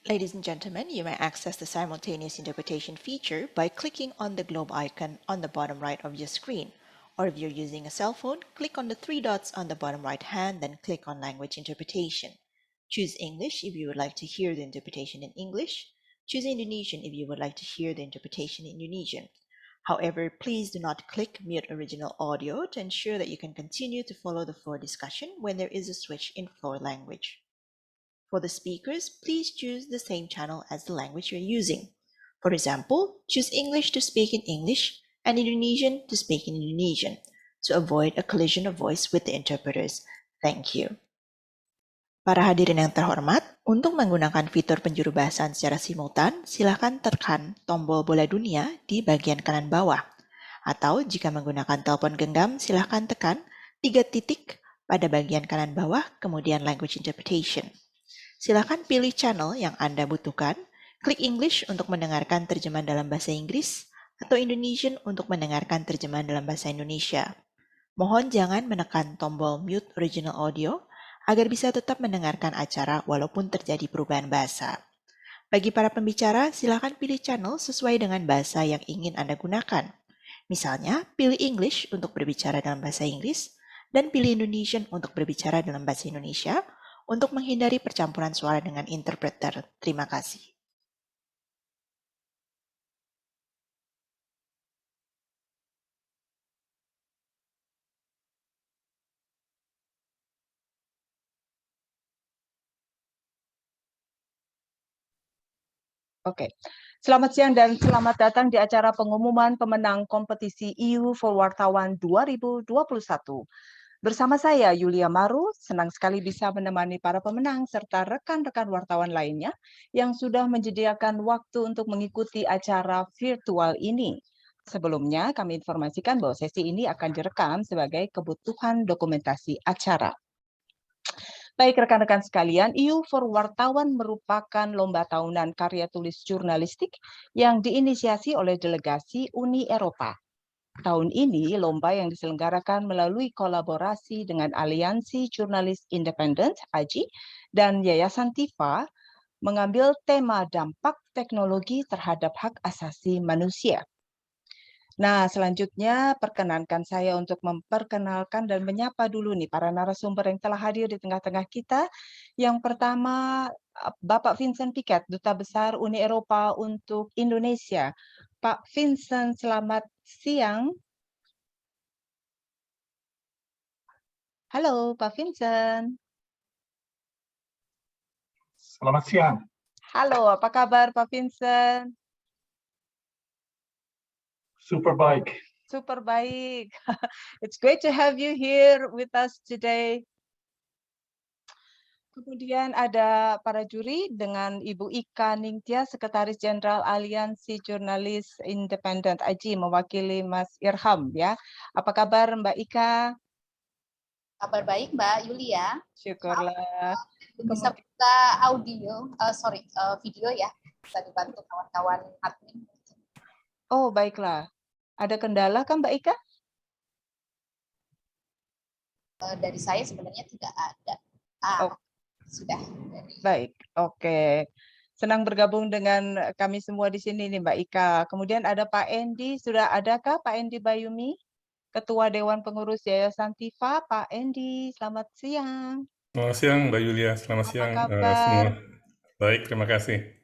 Ladies and gentlemen, you may access the simultaneous interpretation feature by clicking on the globe icon on the bottom right of your screen. Or if you're using a cell phone, click on the three dots on the bottom right hand, then click on Language Interpretation. Choose English if you would like to hear the interpretation in English. Choose Indonesian if you would like to hear the interpretation in Indonesian. However, please do not click Mute Original Audio to ensure that you can continue to follow the floor discussion when there is a switch in floor language. For the speakers, please choose the same channel as the language you're using. For example, choose English to speak in English and Indonesian to speak in Indonesian to avoid a collision of voice with the interpreters. Thank you. Para hadirin yang terhormat, untuk menggunakan fitur penjuru bahasan secara simultan, silakan tekan tombol bola dunia di bagian kanan bawah. Atau jika menggunakan telepon genggam, silakan tekan 3 titik pada bagian kanan bawah, kemudian Language Interpretation. Silakan pilih channel yang Anda butuhkan, klik English untuk mendengarkan terjemahan dalam bahasa Inggris, atau Indonesian untuk mendengarkan terjemahan dalam bahasa Indonesia. Mohon jangan menekan tombol Mute Original Audio agar bisa tetap mendengarkan acara walaupun terjadi perubahan bahasa. Bagi para pembicara, silakan pilih channel sesuai dengan bahasa yang ingin Anda gunakan. Misalnya, pilih English untuk berbicara dalam bahasa Inggris, dan pilih Indonesian untuk berbicara dalam bahasa Indonesia, untuk menghindari percampuran suara dengan interpreter. Terima kasih. Oke, selamat siang dan selamat datang di acara pengumuman pemenang kompetisi EU for Wartawan 2021. Bersama saya, Yulia Maru, senang sekali bisa menemani para pemenang serta rekan-rekan wartawan lainnya yang sudah menyediakan waktu untuk mengikuti acara virtual ini. Sebelumnya, kami informasikan bahwa sesi ini akan direkam sebagai kebutuhan dokumentasi acara. Baik rekan-rekan sekalian, EU for Wartawan merupakan lomba tahunan karya tulis jurnalistik yang diinisiasi oleh delegasi Uni Eropa. Tahun ini, lomba yang diselenggarakan melalui kolaborasi dengan Aliansi Jurnalis Independen, AJI, dan Yayasan TIFA, mengambil tema dampak teknologi terhadap hak asasi manusia. Nah, selanjutnya perkenankan saya untuk memperkenalkan dan menyapa dulu nih para narasumber yang telah hadir di tengah-tengah kita. Yang pertama, Bapak Vincent Piket, Duta Besar Uni Eropa untuk Indonesia. Pak Vincent, selamat siang. Halo, Pak Vincent. Selamat siang. Halo, apa kabar Pak Vincent? Super baik. Super baik. It's great to have you here with us today. Kemudian ada para juri dengan Ibu Ika Ningtyas, Sekretaris Jenderal Aliansi Jurnalis Independen AJI, mewakili Mas Irham ya. Apa kabar Mbak Ika? Kabar baik Mbak Yulia. Syukurlah. Bisa buka audio, video ya. Bisa dibantu kawan-kawan admin. Oh baiklah. Ada kendala kan Mbak Ika? Dari saya sebenarnya tidak ada. Sudah. Baik, oke. Senang bergabung dengan kami semua di sini nih Mbak Ika. Kemudian ada Pak Endi, sudah adakah Pak Endi Bayumi? Ketua Dewan Pengurus Yayasan TIFA, Pak Endi, selamat siang. Selamat siang Mbak Yulia, selamat siang semua. Baik, terima kasih.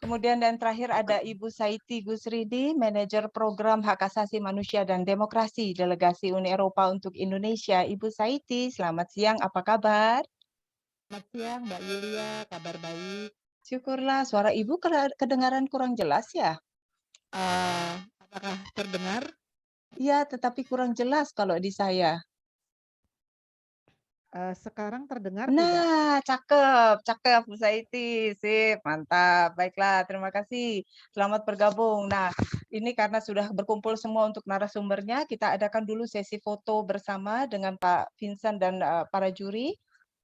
Kemudian dan terakhir ada Ibu Saiti Gusridi, Manajer Program Hak Asasi Manusia dan Demokrasi Delegasi Uni Eropa untuk Indonesia. Ibu Saiti, selamat siang, apa kabar? Selamat siang Mbak Yulia, kabar baik. Syukurlah, suara Ibu kedengaran kurang jelas ya? Apakah terdengar? Iya, tetapi kurang jelas kalau di saya. Sekarang terdengar Nah, tidak? cakep Bu Saiti, sip, mantap. Baiklah, terima kasih. Selamat bergabung. Nah, ini karena sudah berkumpul semua untuk narasumbernya, kita adakan dulu sesi foto bersama dengan Pak Vincent dan para juri.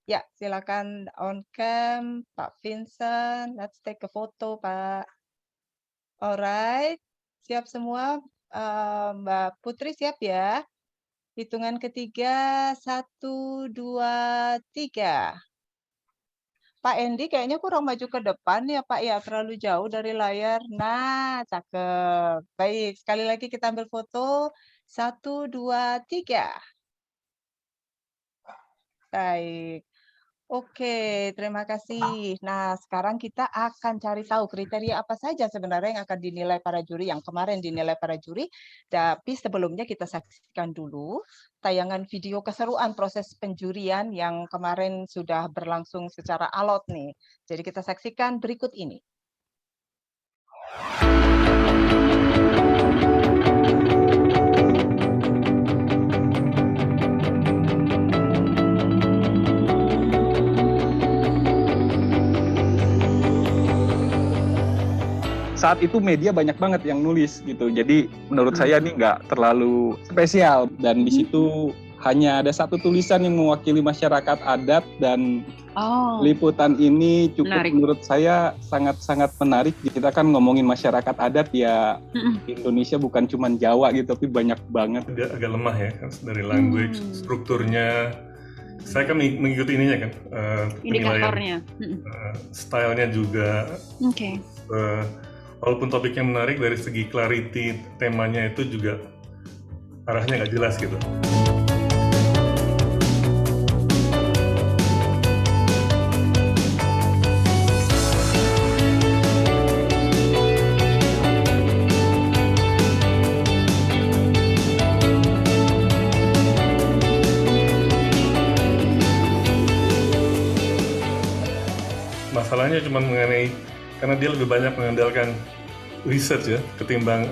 Ya, silakan on cam, Pak Vincent. Let's take a photo, Pak. Alright, siap semua. Mbak Putri siap ya? Hitungan ketiga, 1, 2, 3. Pak Endi kayaknya kurang maju ke depan ya Pak ya, terlalu jauh dari layar. Nah, cakep. Baik, sekali lagi kita ambil foto. 1, 2, 3. Baik. Oke, terima kasih. Nah, sekarang kita akan cari tahu kriteria apa saja sebenarnya yang akan dinilai para juri, yang kemarin dinilai para juri. Tapi sebelumnya kita saksikan dulu tayangan video keseruan proses penjurian yang kemarin sudah berlangsung secara alot nih. Jadi kita saksikan berikut ini. Saat itu media banyak banget yang nulis gitu. Jadi menurut saya ini nggak terlalu spesial. Dan di situ hanya ada satu tulisan yang mewakili masyarakat adat dan liputan ini cukup menarik. Menurut saya sangat-sangat menarik. Kita kan ngomongin masyarakat adat ya di Indonesia bukan cuma Jawa gitu, tapi banyak banget. Dia agak lemah ya dari language, strukturnya. Saya kan mengikuti ininya kan, indikatornya, stylenya juga. Oke. Walaupun topiknya menarik dari segi clarity, temanya itu juga arahnya nggak jelas gitu. Masalahnya cuma mengenai karena dia lebih banyak mengandalkan research ya ketimbang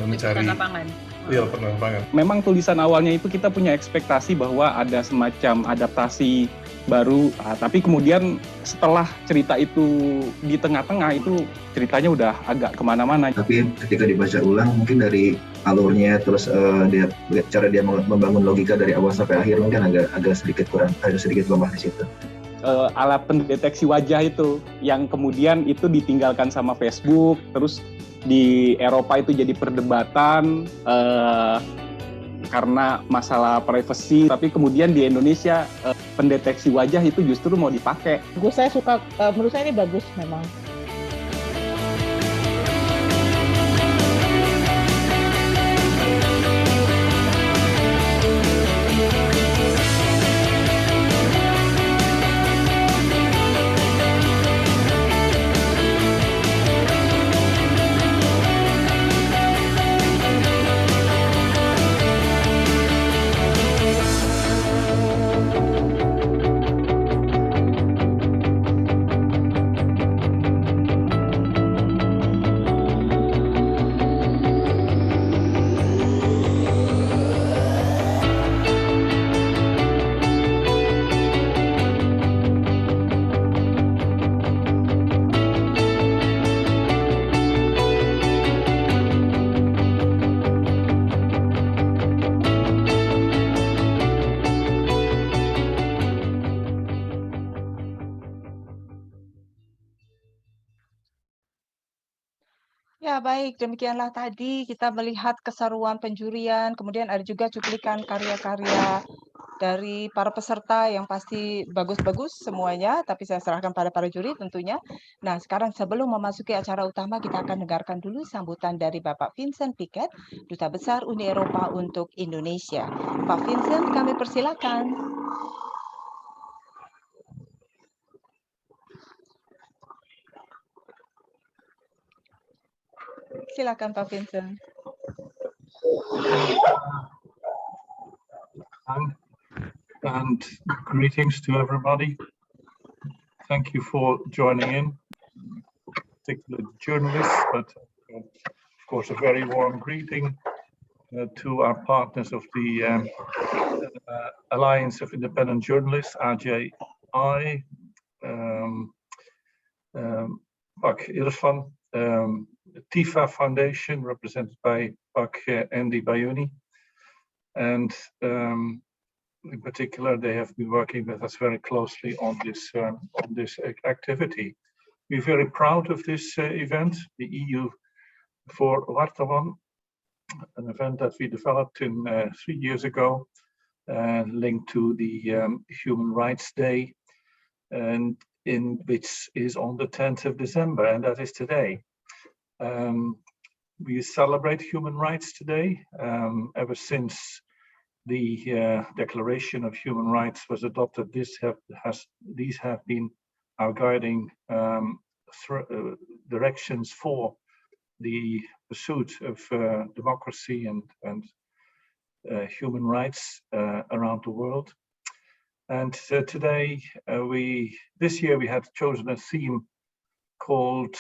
mencari lapangan. Iya, lapangan. Memang tulisan awalnya itu kita punya ekspektasi bahwa ada semacam adaptasi baru, tapi kemudian setelah cerita itu di tengah-tengah itu ceritanya udah agak kemana-mana. Tapi ketika dibaca ulang mungkin dari alurnya terus cara dia membangun logika dari awal sampai akhir mungkin agak sedikit lemah di situ. Alat pendeteksi wajah itu yang kemudian itu ditinggalkan sama Facebook, terus di Eropa itu jadi perdebatan karena masalah privacy, tapi kemudian di Indonesia pendeteksi wajah itu justru mau dipakai. Saya suka, menurut saya ini bagus memang. Ya, baik. Demikianlah tadi kita melihat keseruan penjurian, kemudian ada juga cuplikan karya-karya dari para peserta yang pasti bagus-bagus semuanya, tapi saya serahkan pada para juri tentunya. Nah, sekarang sebelum memasuki acara utama, kita akan dengarkan dulu sambutan dari Bapak Vincent Piket, Duta Besar Uni Eropa untuk Indonesia. Pak Vincent, kami persilakan. Silakan Pak Vincent. And greetings to everybody. Thank you for joining in, particularly journalists, but of course a very warm greeting to our partners of the Alliance of Independent Journalists, AJI, Pak Irfan, TIFA Foundation, represented by Pak Endi Bayuni, and in particular, they have been working with us very closely on this activity. We're very proud of this event, the EU for Wartawan, an event that we developed in 3 years ago, linked to the Human Rights Day, and in which is on the 10th of December, and that is today. We celebrate human rights today. Ever since the Declaration of Human Rights was adopted, these have been our guiding directions for the pursuit of democracy and human rights around the world. And today, this year we had chosen a theme called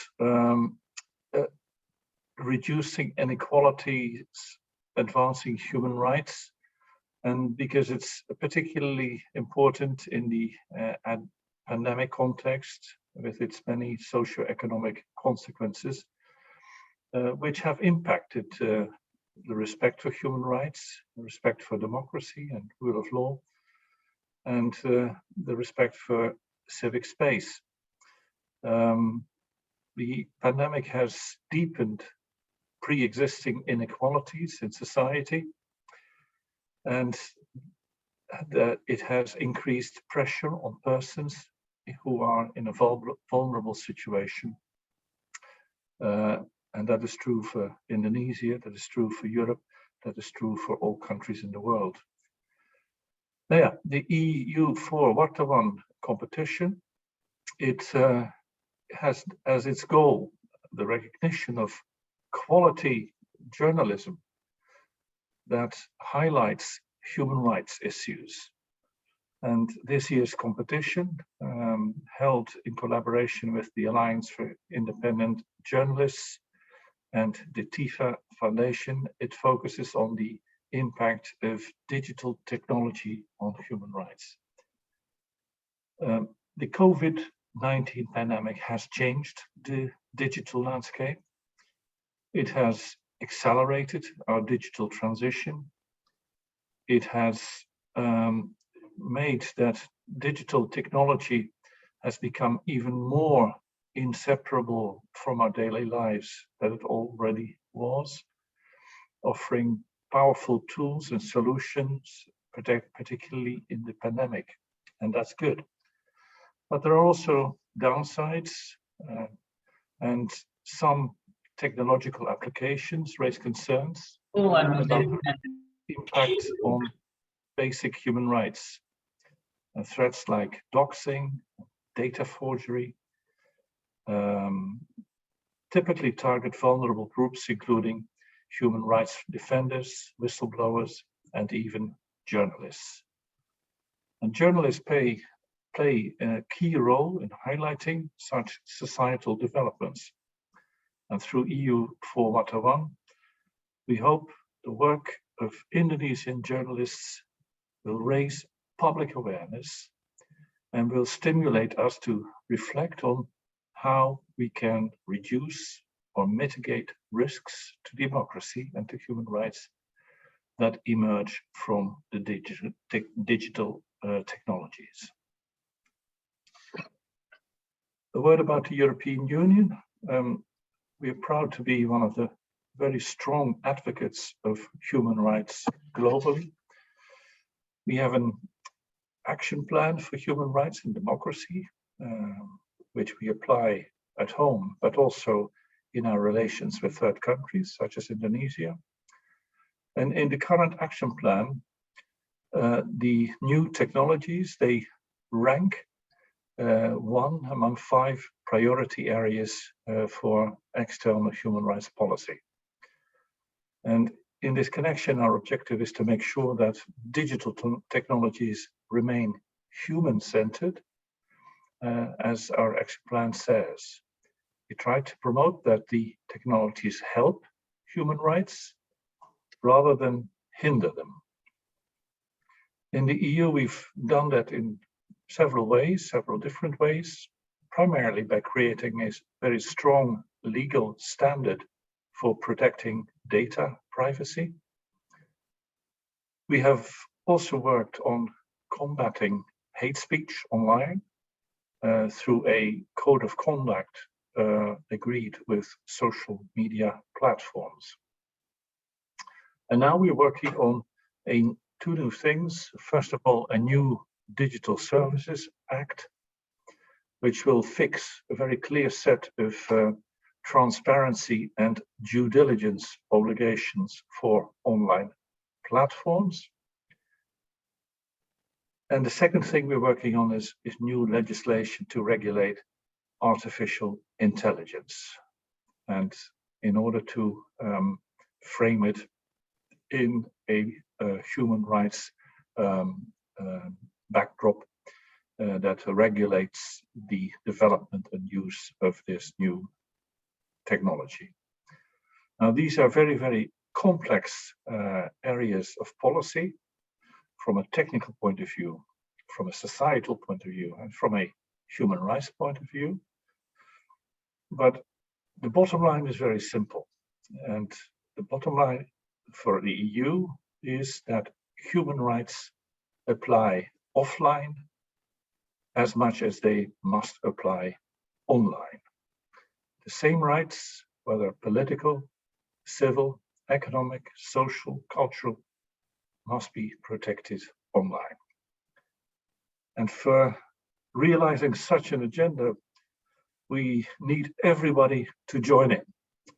Reducing Inequalities, Advancing Human Rights. And because it's particularly important in the pandemic context with its many socio-economic consequences, which have impacted the respect for human rights, the respect for democracy and rule of law, and the respect for civic space. The pandemic has deepened pre-existing inequalities in society, and it has increased pressure on persons who are in a vulnerable situation. And that is true for Indonesia, that is true for Europe, that is true for all countries in the world. Now, yeah, the EU for Wartawan competition, it has as its goal the recognition of quality journalism that highlights human rights issues. And this year's competition, held in collaboration with the Alliance for Independent Journalists and the TIFA Foundation, it focuses on the impact of digital technology on human rights. The COVID-19 pandemic has changed the digital landscape. It has accelerated our digital transition. It has made that digital technology has become even more inseparable from our daily lives than it already was, offering powerful tools and solutions, particularly in the pandemic, and that's good. But there are also downsides, and some technological applications raise concerns about the impact on basic human rights. Threats like doxing, data forgery, typically target vulnerable groups, including human rights defenders, whistleblowers, and even journalists. And journalists play a key role in highlighting such societal developments. And through EU for Wartawan, we hope the work of Indonesian journalists will raise public awareness and will stimulate us to reflect on how we can reduce or mitigate risks to democracy and to human rights that emerge from the digital technologies. A word about the European Union. We are proud to be one of the very strong advocates of human rights globally. We have an action plan for human rights and democracy, which we apply at home, but also in our relations with third countries, such as Indonesia. And in the current action plan, the new technologies, they rank one among 5 priority areas for external human rights policy. And in this connection, our objective is to make sure that digital technologies remain human-centered, as our action plan says. We try to promote that the technologies help human rights rather than hinder them. In the EU, we've done that in several ways, several different ways, primarily by creating a very strong legal standard for protecting data privacy. We have also worked on combating hate speech online through a code of conduct agreed with social media platforms. And now we're working on 2 new things. First of all, a new Digital Services Act, which will fix a very clear set of transparency and due diligence obligations for online platforms. And the second thing we're working on is new legislation to regulate artificial intelligence. And in order to frame it in a human rights backdrop that regulates the development and use of this new technology. Now, these are very, very complex areas of policy from a technical point of view, from a societal point of view, and from a human rights point of view. But the bottom line is very simple. And the bottom line for the EU is that human rights apply offline as much as they must apply online. The same rights, whether political, civil, economic, social, cultural, must be protected online. And for realizing such an agenda, we need everybody to join in.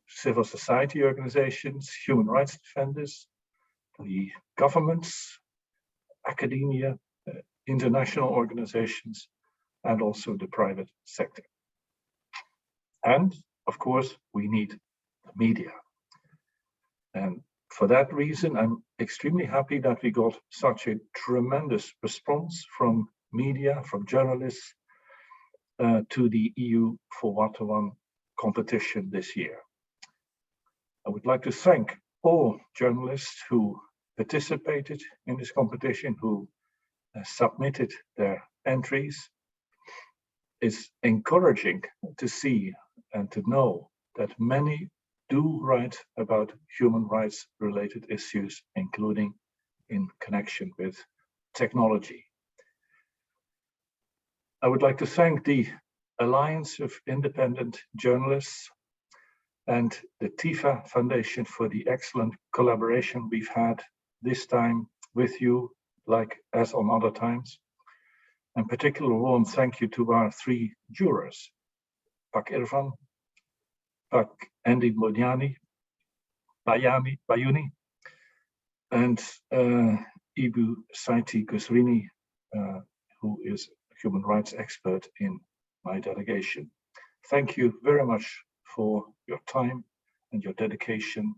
Civil society organizations, human rights defenders, the governments, academia, international organizations, and also the private sector. And of course, we need the media. And for that reason, I'm extremely happy that we got such a tremendous response from media, from journalists, to the EU for Wartawan competition this year. I would like to thank all journalists who participated in this competition, who submitted their entries. It's encouraging to see and to know that many do write about human rights related issues, including in connection with technology. I would like to thank the Alliance of Independent Journalists and the TIFA Foundation for the excellent collaboration we've had this time with you, like as on other times. And particularly warm thank you to our three jurors, Pak Irfan, Pak Andy Bayuni, and Ibu Saiti Kusrini, who is a human rights expert in my delegation. Thank you very much for your time and your dedication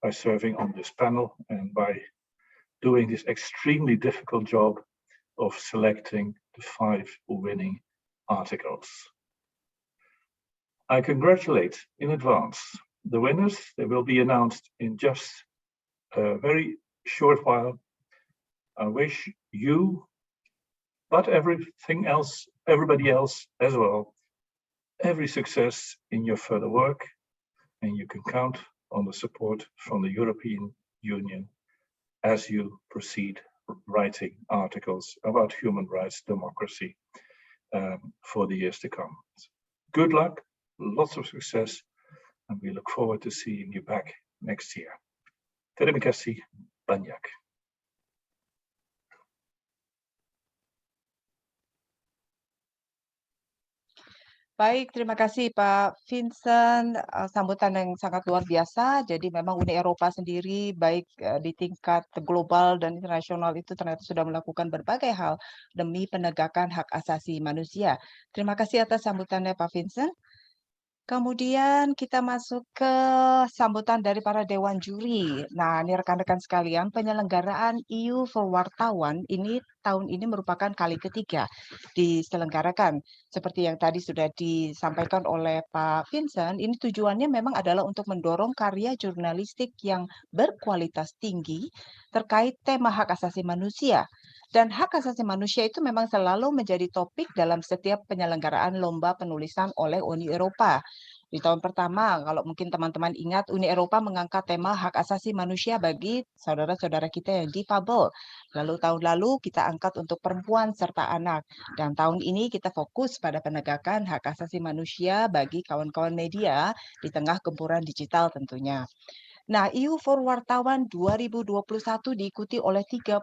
by serving on this panel and by doing this extremely difficult job of selecting the 5 winning articles. I congratulate in advance the winners. They will be announced in just a very short while. I wish you, but everybody else as well, every success in your further work, and you can count on the support from the European Union as you proceed writing articles about human rights, democracy for the years to come. Good luck, lots of success, and we look forward to seeing you back next year. Terima kasih banyak. Baik, terima kasih Pak Vincent. Sambutan yang sangat luar biasa. Jadi memang Uni Eropa sendiri baik di tingkat global dan internasional itu ternyata sudah melakukan berbagai hal demi penegakan hak asasi manusia. Terima kasih atas sambutannya Pak Vincent. Kemudian kita masuk ke sambutan dari para dewan juri. Nah, ini rekan-rekan sekalian, penyelenggaraan EU for Wartawan ini tahun ini merupakan kali ketiga diselenggarakan. Seperti yang tadi sudah disampaikan oleh Pak Vincent, ini tujuannya memang adalah untuk mendorong karya jurnalistik yang berkualitas tinggi terkait tema hak asasi manusia. Dan hak asasi manusia itu memang selalu menjadi topik dalam setiap penyelenggaraan lomba penulisan oleh Uni Eropa. Di tahun pertama, kalau mungkin teman-teman ingat, Uni Eropa mengangkat tema hak asasi manusia bagi saudara-saudara kita yang difabel. Lalu tahun lalu kita angkat untuk perempuan serta anak. Dan tahun ini kita fokus pada penegakan hak asasi manusia bagi kawan-kawan media di tengah gempuran digital tentunya. Nah, EU for Wartawan 2021 diikuti oleh 31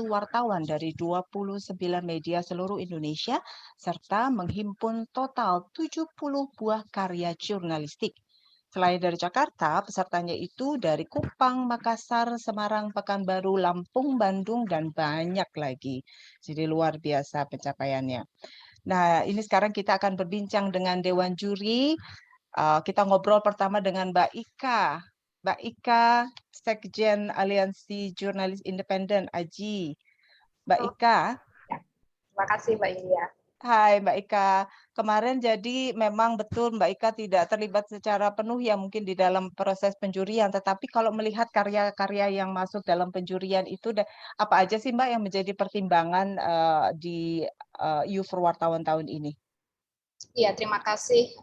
wartawan dari 29 media seluruh Indonesia serta menghimpun total 70 buah karya jurnalistik. Selain dari Jakarta, pesertanya itu dari Kupang, Makassar, Semarang, Pekanbaru, Lampung, Bandung, dan banyak lagi. Jadi luar biasa pencapaiannya. Nah, ini sekarang kita akan berbincang dengan Dewan Juri. Kita ngobrol pertama dengan Mbak Ika. Mbak Ika, Sekjen Aliansi Jurnalis Independen, AJI. Mbak Ika. Terima kasih Mbak Yulia. Hai Mbak Ika, kemarin jadi memang betul Mbak Ika tidak terlibat secara penuh ya mungkin di dalam proses penjurian, tetapi kalau melihat karya-karya yang masuk dalam penjurian itu apa aja sih Mbak yang menjadi pertimbangan di EU for Wartawan tahun ini? Iya, terima kasih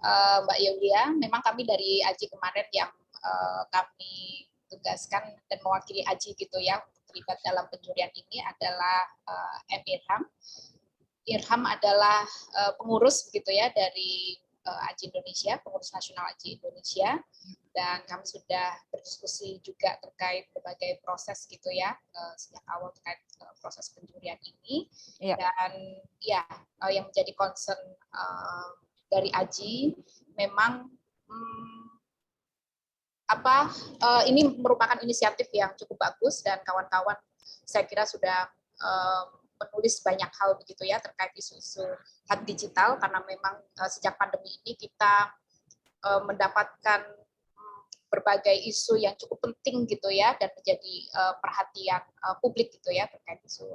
Mbak Yulia. Memang kami dari AJI kemarin yang kami tugaskan dan mewakili AJI gitu ya untuk terlibat dalam penjurian ini adalah M. Irham. Irham adalah pengurus begitu ya dari AJI Indonesia, pengurus nasional AJI Indonesia, dan kami sudah berdiskusi juga terkait berbagai proses gitu ya sejak awal terkait proses penjurian ini. Ya. Dan ya yang menjadi concern dari AJI memang ini merupakan inisiatif yang cukup bagus dan kawan-kawan saya kira sudah menulis banyak hal begitu ya terkait isu-isu hak digital karena memang sejak pandemi ini kita mendapatkan berbagai isu yang cukup penting gitu ya dan menjadi perhatian publik gitu ya terkait isu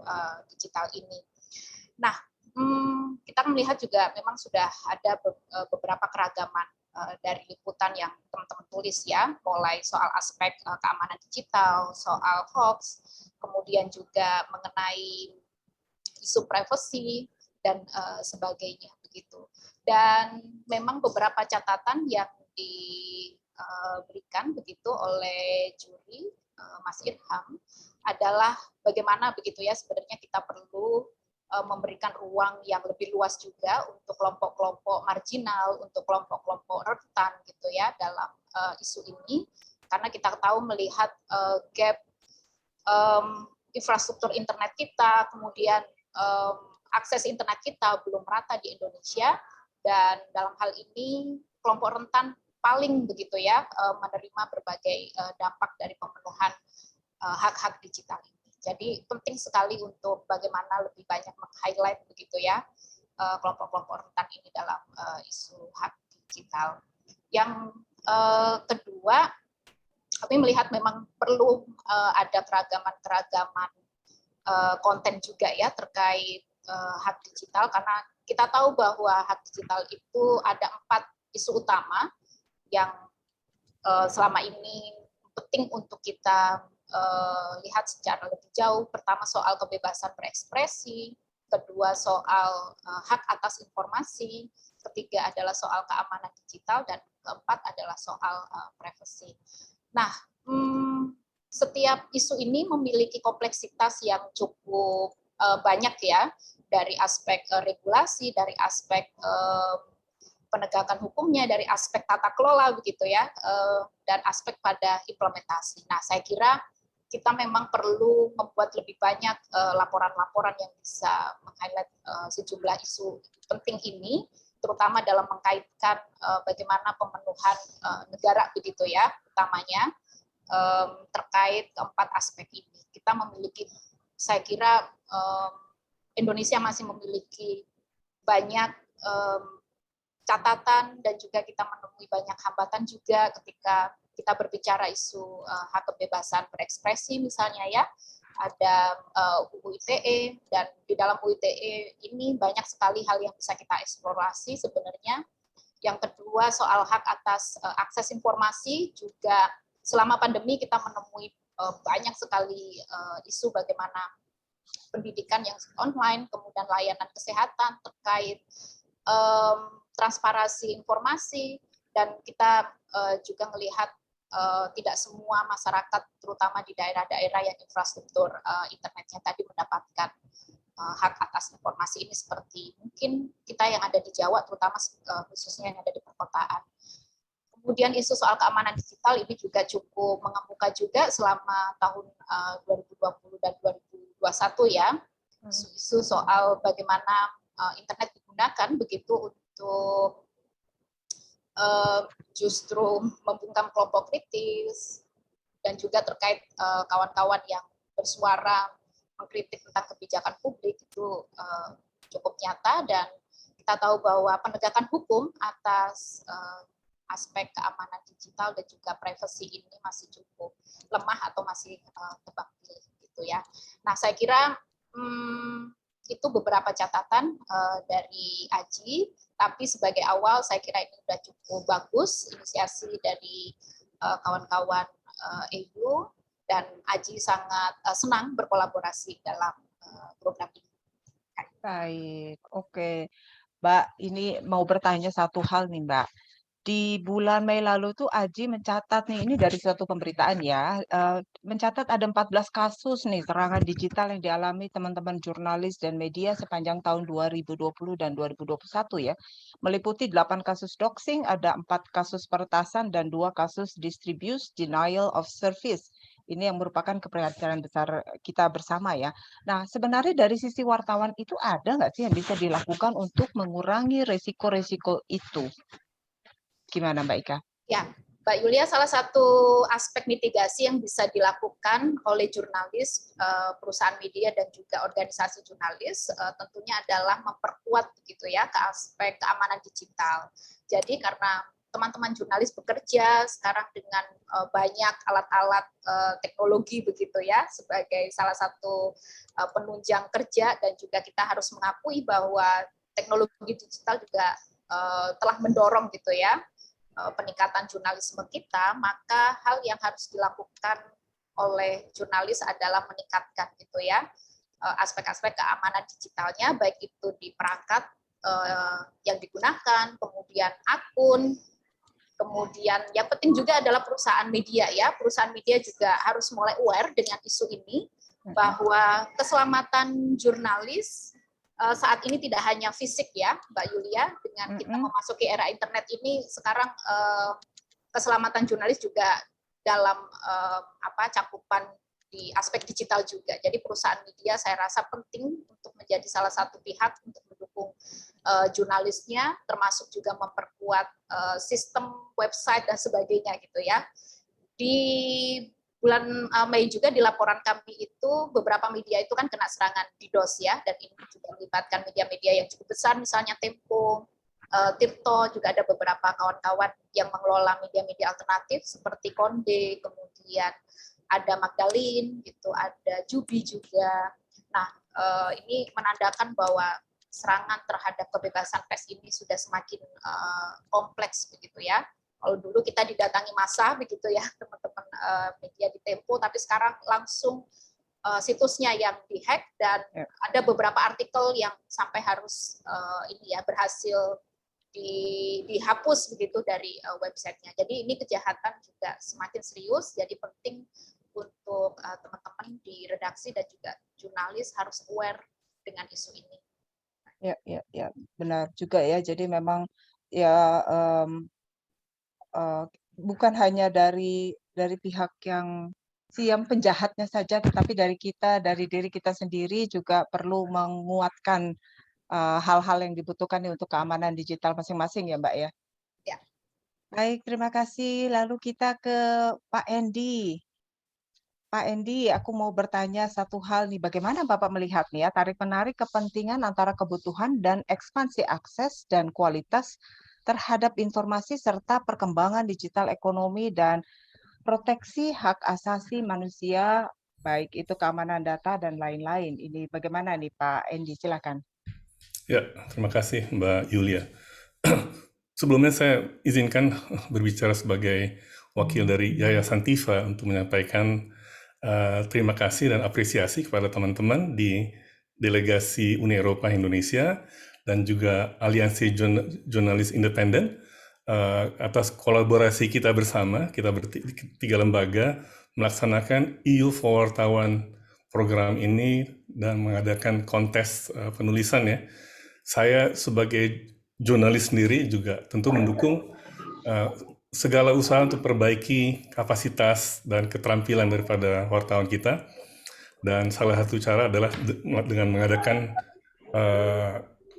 digital ini. Nah, kita melihat juga memang sudah ada beberapa keragaman dari liputan yang teman-teman tulis ya, mulai soal aspek keamanan digital, soal hoax, kemudian juga mengenai isu privacy dan sebagainya begitu. Dan memang beberapa catatan yang diberikan begitu oleh juri Mas Irham adalah bagaimana begitu ya sebenarnya kita perlu memberikan ruang yang lebih luas juga untuk kelompok-kelompok marginal, untuk kelompok-kelompok rentan gitu ya dalam isu ini, karena kita tahu melihat gap infrastruktur internet kita, kemudian akses internet kita belum merata di Indonesia, dan dalam hal ini kelompok rentan paling begitu ya menerima berbagai dampak dari pemenuhan hak-hak digital ini. Jadi penting sekali untuk bagaimana lebih banyak meng-highlight begitu ya kelompok-kelompok rentan ini dalam isu hak digital. Yang kedua, kami melihat memang perlu ada keragaman konten juga ya terkait hak digital, karena kita tahu bahwa hak digital itu ada 4 isu utama yang selama ini penting untuk kita lihat secara lebih jauh. Pertama soal kebebasan berekspresi, kedua soal hak atas informasi, ketiga adalah soal keamanan digital, dan keempat adalah soal privacy. Nah, setiap isu ini memiliki kompleksitas yang cukup banyak ya, dari aspek regulasi, dari aspek penegakan hukumnya, dari aspek tata kelola begitu ya, dan aspek pada implementasi. Nah, saya kira kita memang perlu membuat lebih banyak laporan-laporan yang bisa meng-highlight sejumlah isu penting ini, terutama dalam mengkaitkan bagaimana pemenuhan negara begitu ya, utamanya terkait keempat aspek ini. Kita memiliki, saya kira Indonesia masih memiliki banyak catatan dan juga kita menemui banyak hambatan juga ketika kita berbicara isu hak kebebasan berekspresi misalnya ya, ada UU ITE, dan di dalam UU ITE ini banyak sekali hal yang bisa kita eksplorasi sebenarnya. Yang kedua soal hak atas akses informasi, juga selama pandemi kita menemui banyak sekali isu bagaimana pendidikan yang online, kemudian layanan kesehatan terkait transparansi informasi, dan kita juga melihat tidak semua masyarakat, terutama di daerah-daerah yang infrastruktur internetnya tadi mendapatkan hak atas informasi ini, seperti mungkin kita yang ada di Jawa, terutama khususnya yang ada di perkotaan. Kemudian isu soal keamanan digital ini juga cukup mengemuka juga selama tahun 2020 dan 2021 ya. Isu soal bagaimana internet digunakan begitu untuk justru membungkam kelompok kritis, dan juga terkait kawan-kawan yang bersuara mengkritik tentang kebijakan publik itu cukup nyata, dan kita tahu bahwa penegakan hukum atas aspek keamanan digital dan juga privasi ini masih cukup lemah atau masih tebang pilih gitu ya. Nah, saya kira itu beberapa catatan dari Aji, tapi sebagai awal saya kira ini sudah cukup bagus inisiasi dari kawan-kawan EU, dan Aji sangat senang berkolaborasi dalam program ini. Baik, oke. Mbak, ini mau bertanya satu hal nih, Mbak. Di bulan Mei lalu tuh Aji mencatat nih, ini dari suatu pemberitaan ya, mencatat ada 14 kasus nih serangan digital yang dialami teman-teman jurnalis dan media sepanjang tahun 2020 dan 2021 ya. Meliputi 8 kasus doxing, ada 4 kasus peretasan, dan 2 kasus distribute denial of service. Ini yang merupakan keprihatinan besar kita bersama ya. Nah, sebenarnya dari sisi wartawan itu ada nggak sih yang bisa dilakukan untuk mengurangi resiko-resiko itu? Gimana Mbak Ika? Ya, Mbak Yulia, salah satu aspek mitigasi yang bisa dilakukan oleh jurnalis, perusahaan media, dan juga organisasi jurnalis tentunya adalah memperkuat gitu ya ke aspek keamanan digital. Jadi karena teman-teman jurnalis bekerja sekarang dengan banyak alat-alat teknologi begitu ya sebagai salah satu penunjang kerja, dan juga kita harus mengakui bahwa teknologi digital juga telah mendorong gitu ya peningkatan jurnalisme kita, maka hal yang harus dilakukan oleh jurnalis adalah meningkatkan gitu ya aspek-aspek keamanan digitalnya, baik itu di perangkat yang digunakan, kemudian akun, kemudian yang penting juga adalah perusahaan media ya. Perusahaan media juga harus mulai aware dengan isu ini, bahwa keselamatan jurnalis saat ini tidak hanya fisik ya, Mbak Yulia, dengan kita memasuki era internet ini sekarang keselamatan jurnalis juga dalam cakupan di aspek digital juga. Jadi perusahaan media saya rasa penting untuk menjadi salah satu pihak untuk mendukung jurnalisnya, termasuk juga memperkuat sistem website dan sebagainya gitu ya. Di bulan Mei juga di laporan kami itu beberapa media itu kan kena serangan DDoS ya, dan ini juga melibatkan media-media yang cukup besar, misalnya Tempo, Tirto, juga ada beberapa kawan-kawan yang mengelola media-media alternatif seperti Konde, kemudian ada Magdalene, gitu, ada Jubi juga. Nah, ini menandakan bahwa serangan terhadap kebebasan pers ini sudah semakin kompleks begitu ya. Kalau dulu kita didatangi massa begitu ya teman-teman media di Tempo, tapi sekarang langsung situsnya yang dihack, dan ada beberapa artikel yang sampai harus berhasil dihapus begitu dari websitenya. Jadi ini kejahatan juga semakin serius, jadi penting untuk teman-teman di redaksi dan juga jurnalis harus aware dengan isu ini. Ya, benar juga ya. Jadi memang ya bukan hanya dari pihak yang penjahatnya saja, tetapi dari diri kita sendiri juga perlu menguatkan hal-hal yang dibutuhkan untuk keamanan digital masing-masing ya Mbak ya. Ya. Baik, terima kasih. Lalu kita ke Pak Endi. Pak Endi, aku mau bertanya satu hal nih, bagaimana Bapak melihat nih ya tarik-menarik kepentingan antara kebutuhan dan ekspansi akses dan kualitas terhadap informasi serta perkembangan digital ekonomi dan proteksi hak asasi manusia, baik itu keamanan data dan lain-lain. Ini bagaimana nih Pak Endi, silakan. Ya, terima kasih Mbak Yulia. Sebelumnya saya izinkan berbicara sebagai wakil dari Yayasan TIFA untuk menyampaikan terima kasih dan apresiasi kepada teman-teman di Delegasi Uni Eropa Indonesia dan juga Aliansi Jurnalis Independen atas kolaborasi kita bersama. Kita bertiga lembaga melaksanakan EU for Wartawan program ini dan mengadakan kontes penulisan ya. Saya sebagai jurnalis sendiri juga tentu mendukung segala usaha untuk perbaiki kapasitas dan keterampilan daripada wartawan kita. Dan salah satu cara adalah dengan mengadakan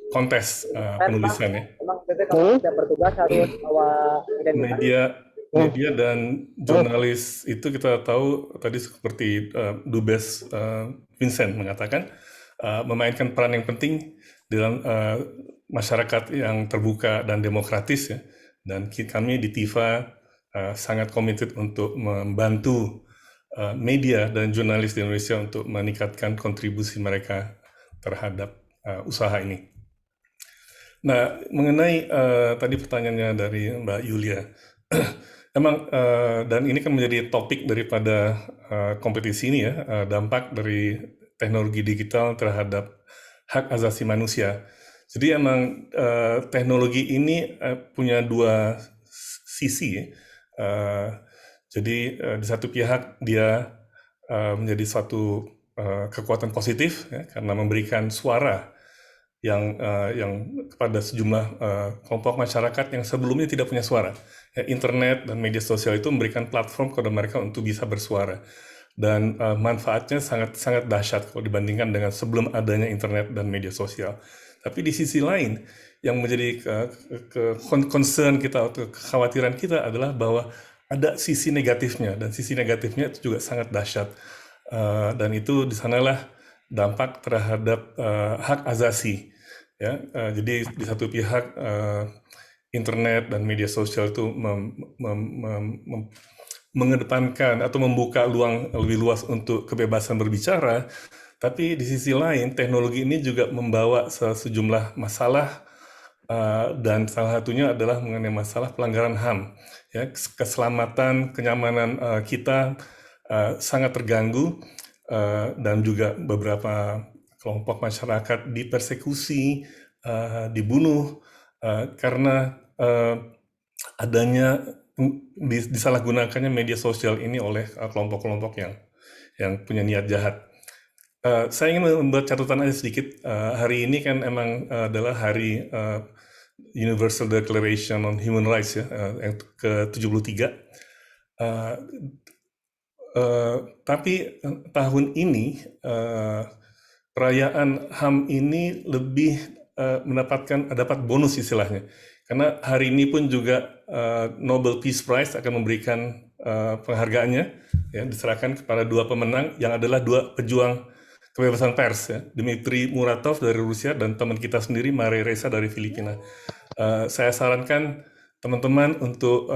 kontes penulisan ya. Media dan jurnalis itu kita tahu tadi seperti Dubes Vincent mengatakan memainkan peran yang penting dalam masyarakat yang terbuka dan demokratis ya. Dan kami di TIFA sangat komited untuk membantu media dan jurnalis di Indonesia untuk meningkatkan kontribusi mereka terhadap usaha ini. Nah, mengenai tadi pertanyaannya dari Mbak Yulia, emang dan ini kan menjadi topik daripada kompetisi ini ya, dampak dari teknologi digital terhadap hak asasi manusia. Jadi emang teknologi ini punya dua sisi ya. Jadi di satu pihak dia menjadi suatu kekuatan positif ya, karena memberikan suara yang kepada sejumlah kelompok masyarakat yang sebelumnya tidak punya suara. Ya, internet dan media sosial itu memberikan platform kepada mereka untuk bisa bersuara. Dan manfaatnya sangat dahsyat kalau dibandingkan dengan sebelum adanya internet dan media sosial. Tapi di sisi lain yang menjadi concern kita atau kekhawatiran kita adalah bahwa ada sisi negatifnya, dan sisi negatifnya itu juga sangat dahsyat. Dan itu di sanalah dampak terhadap hak asasi. Ya, jadi di satu pihak internet dan media sosial itu mengedepankan atau membuka ruang lebih luas untuk kebebasan berbicara, tapi di sisi lain teknologi ini juga membawa sejumlah masalah. Dan salah satunya adalah mengenai masalah pelanggaran HAM. Ya, keselamatan, kenyamanan kita sangat terganggu dan juga beberapa kelompok masyarakat dipersekusi, dibunuh karena adanya disalahgunakannya media sosial ini oleh kelompok-kelompok yang punya niat jahat. Saya ingin membuat catatan aja sedikit. Hari ini kan emang adalah hari Universal Declaration on Human Rights ya, yang ke-73. Tapi tahun ini perayaan HAM ini lebih dapat bonus istilahnya. Karena hari ini pun juga Nobel Peace Prize akan memberikan penghargaannya, ya, diserahkan kepada dua pemenang yang adalah dua pejuang kebebasan pers, ya, Dmitry Muratov dari Rusia dan teman kita sendiri Maria Ressa dari Filipina. Saya sarankan teman-teman untuk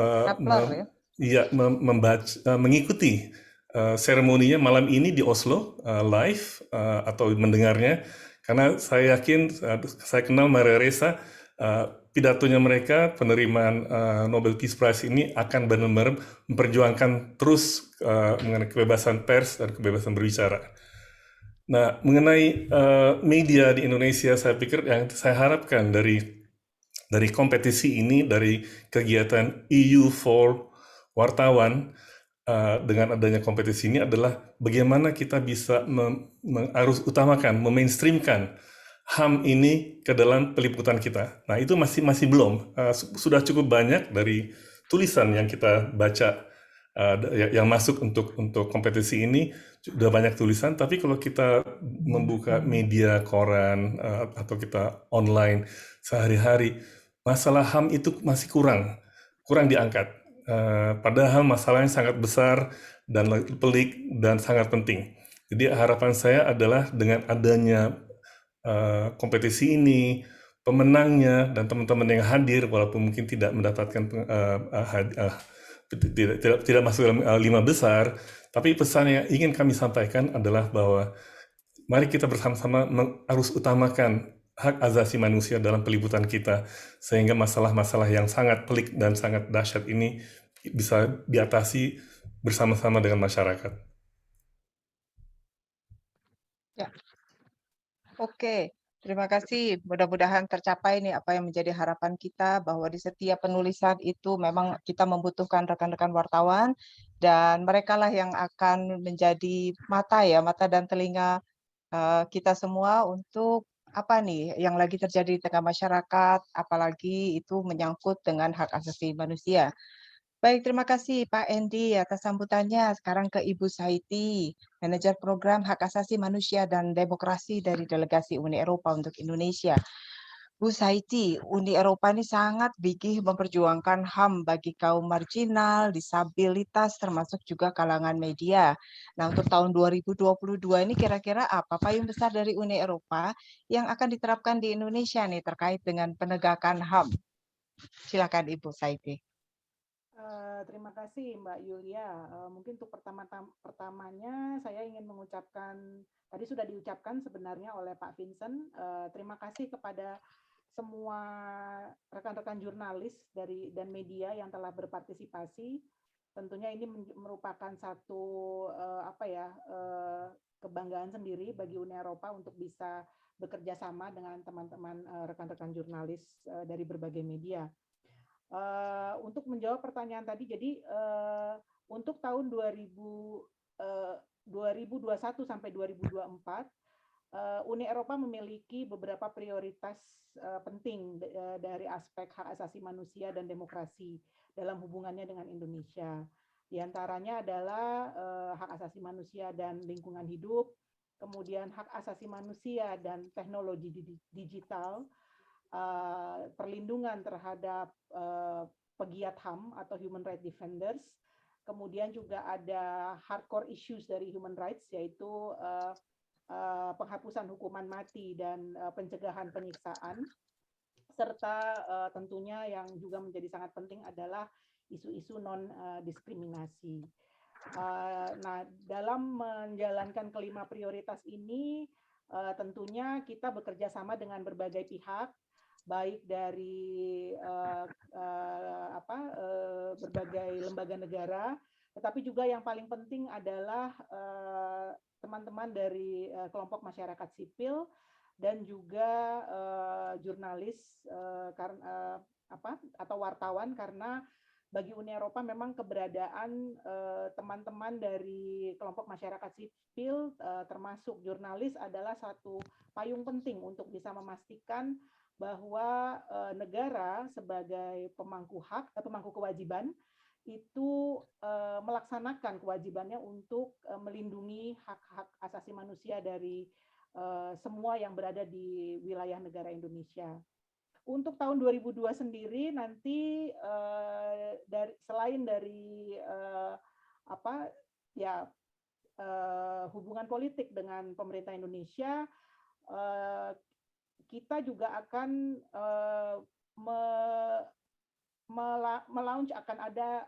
mengikuti seremoninya malam ini di Oslo live atau mendengarnya, karena saya yakin saya kenal Maria Ressa, pidatonya mereka penerimaan Nobel Peace Prize ini akan benar-benar memperjuangkan terus mengenai kebebasan pers dan kebebasan berbicara. Nah, mengenai media di Indonesia, saya pikir yang saya harapkan dari kompetisi ini, dari kegiatan EU for Wartawan, dengan adanya kompetisi ini adalah bagaimana kita bisa harus utamakan, memainstreamkan HAM ini ke dalam peliputan kita. Nah, itu masih belum. Sudah cukup banyak dari tulisan yang kita baca yang masuk untuk kompetisi ini, sudah banyak tulisan, tapi kalau kita membuka media koran atau kita online sehari-hari, masalah HAM itu masih kurang diangkat. Padahal masalahnya sangat besar dan pelik dan sangat penting. Jadi harapan saya adalah dengan adanya kompetisi ini, pemenangnya dan teman-teman yang hadir, walaupun mungkin tidak mendapatkan tidak masuk dalam 5 besar, tapi pesan yang ingin kami sampaikan adalah bahwa mari kita bersama-sama harus utamakan hak asasi manusia dalam peliputan kita, sehingga masalah-masalah yang sangat pelik dan sangat dahsyat ini bisa diatasi bersama-sama dengan masyarakat. Ya. Oke, terima kasih. Mudah-mudahan tercapai nih apa yang menjadi harapan kita, bahwa di setiap penulisan itu memang kita membutuhkan rekan-rekan wartawan, dan merekalah yang akan menjadi mata dan telinga kita semua untuk apa nih yang lagi terjadi di tengah masyarakat, apalagi itu menyangkut dengan hak asasi manusia. Baik, terima kasih Pak Endi atas sambutannya. Sekarang ke Ibu Saiti, Manajer Program Hak Asasi Manusia dan Demokrasi dari Delegasi Uni Eropa untuk Indonesia. Bu Saiti, Uni Eropa ini sangat gigih memperjuangkan HAM bagi kaum marginal, disabilitas, termasuk juga kalangan media. Nah, untuk tahun 2022 ini kira-kira apa payung besar dari Uni Eropa yang akan diterapkan di Indonesia nih terkait dengan penegakan HAM? Silakan Ibu Saiti. Terima kasih Mbak Yulia. Mungkin untuk pertamanya saya ingin mengucapkan, tadi sudah diucapkan sebenarnya oleh Pak Vincent, terima kasih kepada semua rekan-rekan jurnalis dan media yang telah berpartisipasi. Tentunya ini merupakan satu kebanggaan sendiri bagi Uni Eropa untuk bisa bekerja sama dengan teman-teman rekan-rekan jurnalis dari berbagai media. Untuk menjawab pertanyaan tadi, jadi untuk tahun 2021 sampai 2024, Uni Eropa memiliki beberapa prioritas penting dari aspek hak asasi manusia dan demokrasi dalam hubungannya dengan Indonesia. Di antaranya adalah hak asasi manusia dan lingkungan hidup, kemudian hak asasi manusia dan teknologi digital, perlindungan terhadap pegiat HAM atau Human Rights Defenders, kemudian juga ada hardcore issues dari human rights, yaitu penghapusan hukuman mati dan pencegahan penyiksaan, serta tentunya yang juga menjadi sangat penting adalah isu-isu non-diskriminasi. Nah, dalam menjalankan kelima prioritas ini, tentunya kita bekerja sama dengan berbagai pihak, baik dari berbagai lembaga negara, tetapi juga yang paling penting adalah teman-teman dari kelompok masyarakat sipil dan juga jurnalis atau wartawan, karena bagi Uni Eropa memang keberadaan teman-teman dari kelompok masyarakat sipil termasuk jurnalis adalah satu payung penting untuk bisa memastikan bahwa negara sebagai pemangku kewajiban itu melaksanakan kewajibannya untuk melindungi hak-hak asasi manusia dari semua yang berada di wilayah negara Indonesia. Untuk tahun 2002 sendiri nanti selain dari hubungan politik dengan pemerintah Indonesia, kita juga akan melaunch, akan ada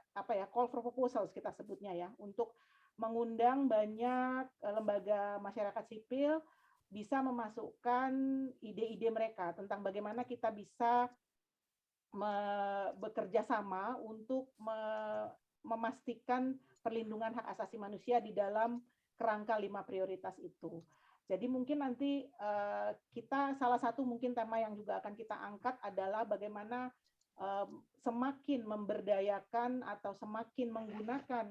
call for proposals kita sebutnya ya, untuk mengundang banyak lembaga masyarakat sipil bisa memasukkan ide-ide mereka tentang bagaimana kita bisa bekerja sama untuk memastikan perlindungan hak asasi manusia di dalam kerangka 5 prioritas itu. Jadi mungkin nanti kita salah satu mungkin tema yang juga akan kita angkat adalah bagaimana semakin memberdayakan atau semakin menggunakan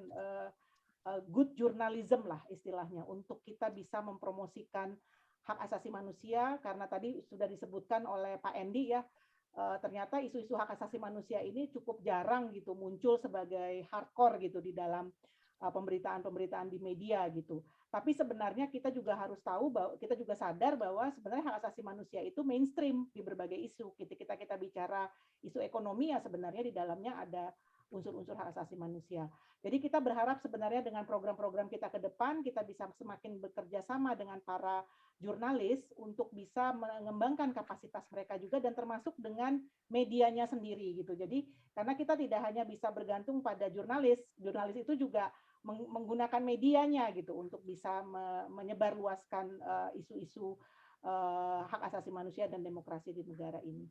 good journalism lah istilahnya untuk kita bisa mempromosikan hak asasi manusia, karena tadi sudah disebutkan oleh Pak Endi ya, ternyata isu-isu hak asasi manusia ini cukup jarang gitu muncul sebagai hardcore gitu di dalam pemberitaan-pemberitaan di media gitu. Tapi sebenarnya kita juga harus tahu bahwa kita juga sadar bahwa sebenarnya hak asasi manusia itu mainstream di berbagai isu. Ketika kita bicara isu ekonomi ya sebenarnya di dalamnya ada unsur-unsur hak asasi manusia. Jadi kita berharap sebenarnya dengan program-program kita ke depan kita bisa semakin bekerja sama dengan para jurnalis untuk bisa mengembangkan kapasitas mereka juga dan termasuk dengan medianya sendiri gitu. Jadi karena kita tidak hanya bisa bergantung pada jurnalis itu juga menggunakan medianya gitu untuk bisa menyebarluaskan isu-isu hak asasi manusia dan demokrasi di negara ini.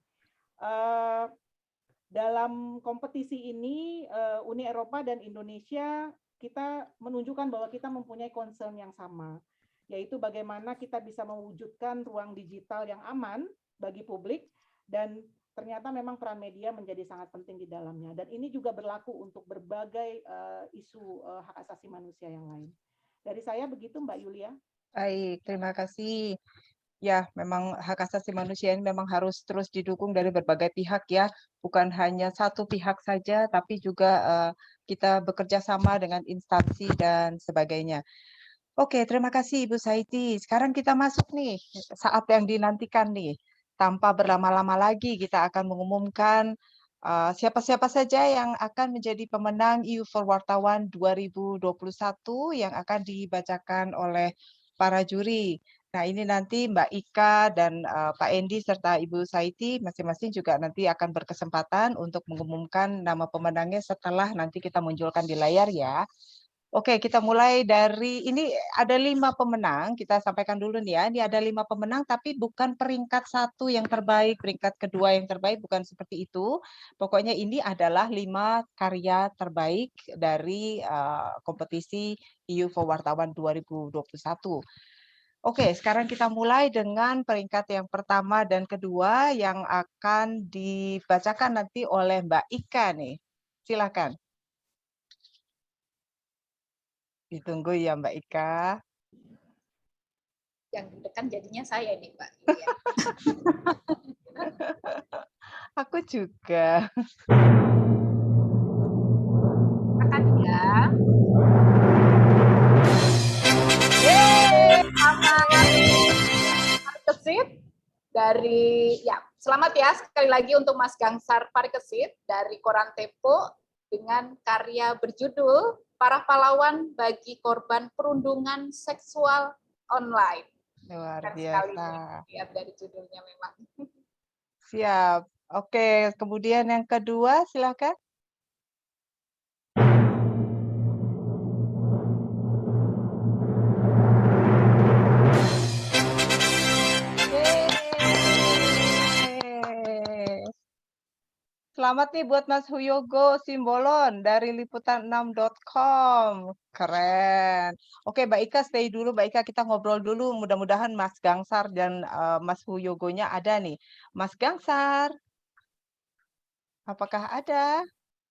Dalam kompetisi ini Uni Eropa dan Indonesia kita menunjukkan bahwa kita mempunyai concern yang sama, yaitu bagaimana kita bisa mewujudkan ruang digital yang aman bagi publik, dan ternyata memang peran media menjadi sangat penting di dalamnya. Dan ini juga berlaku untuk berbagai isu hak asasi manusia yang lain. Dari saya begitu, Mbak Yulia. Baik, terima kasih Ya, memang hak asasi manusia ini memang harus terus didukung dari berbagai pihak ya, bukan hanya satu pihak saja, tapi juga kita bekerja sama dengan instansi dan sebagainya. Oke, terima kasih Ibu Saiti. Sekarang kita masuk nih saat yang dinantikan nih. Tanpa berlama-lama lagi, kita akan mengumumkan siapa-siapa saja yang akan menjadi pemenang EU for Wartawan 2021 yang akan dibacakan oleh para juri. Nah, ini nanti Mbak Ika dan Pak Endi serta Ibu Saiti masing-masing juga nanti akan berkesempatan untuk mengumumkan nama pemenangnya setelah nanti kita munculkan di layar ya. Oke, kita mulai dari ini ada 5 pemenang. Kita sampaikan dulu nih ya. Ini ada 5 pemenang, tapi bukan peringkat 1 yang terbaik, peringkat kedua yang terbaik, bukan seperti itu. Pokoknya ini adalah 5 karya terbaik dari kompetisi EU for Wartawan 2021. Oke, sekarang kita mulai dengan peringkat yang pertama dan kedua yang akan dibacakan nanti oleh Mbak Ika nih. Silakan. Ditunggu ya Mbak Ika. Yang deg-degan jadinya saya nih, Mbak. Aku juga. Akan ya. Parikesit dari selamat ya sekali lagi untuk Mas Gangsar Parikesit dari Koran Tempo dengan karya berjudul Para Pahlawan bagi Korban Perundungan Seksual Online. Luar Keren biasa. sekali lihat dari judulnya memang. Siap. Oke, kemudian yang kedua silakan. Selamat nih buat Mas Huyogo Simbolon dari liputan6.com. Keren. Oke, Mbak Ika stay dulu. Mbak Ika kita ngobrol dulu. Mudah-mudahan Mas Gangsar dan Mas Huyogonya ada nih. Mas Gangsar, apakah ada?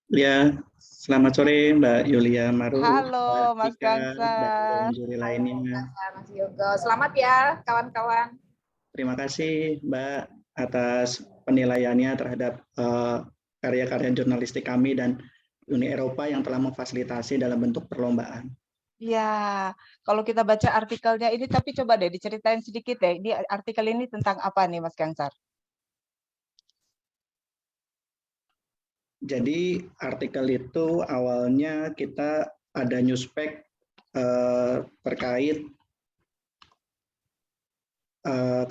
Ya, selamat sore Mbak Yulia Maru. Halo, Mbak Mas Ika, Gangsar. dan juri lainnya. Mas Yogo, selamat ya kawan-kawan. Terima kasih Mbak atas penilaiannya terhadap karya-karya jurnalistik kami dan Uni Eropa yang telah memfasilitasi dalam bentuk perlombaan. Ya, kalau kita baca artikelnya ini, tapi coba deh diceritain sedikit deh. Ini artikel ini tentang apa nih, Mas Gangsar? Jadi artikel itu awalnya kita ada newspack terkait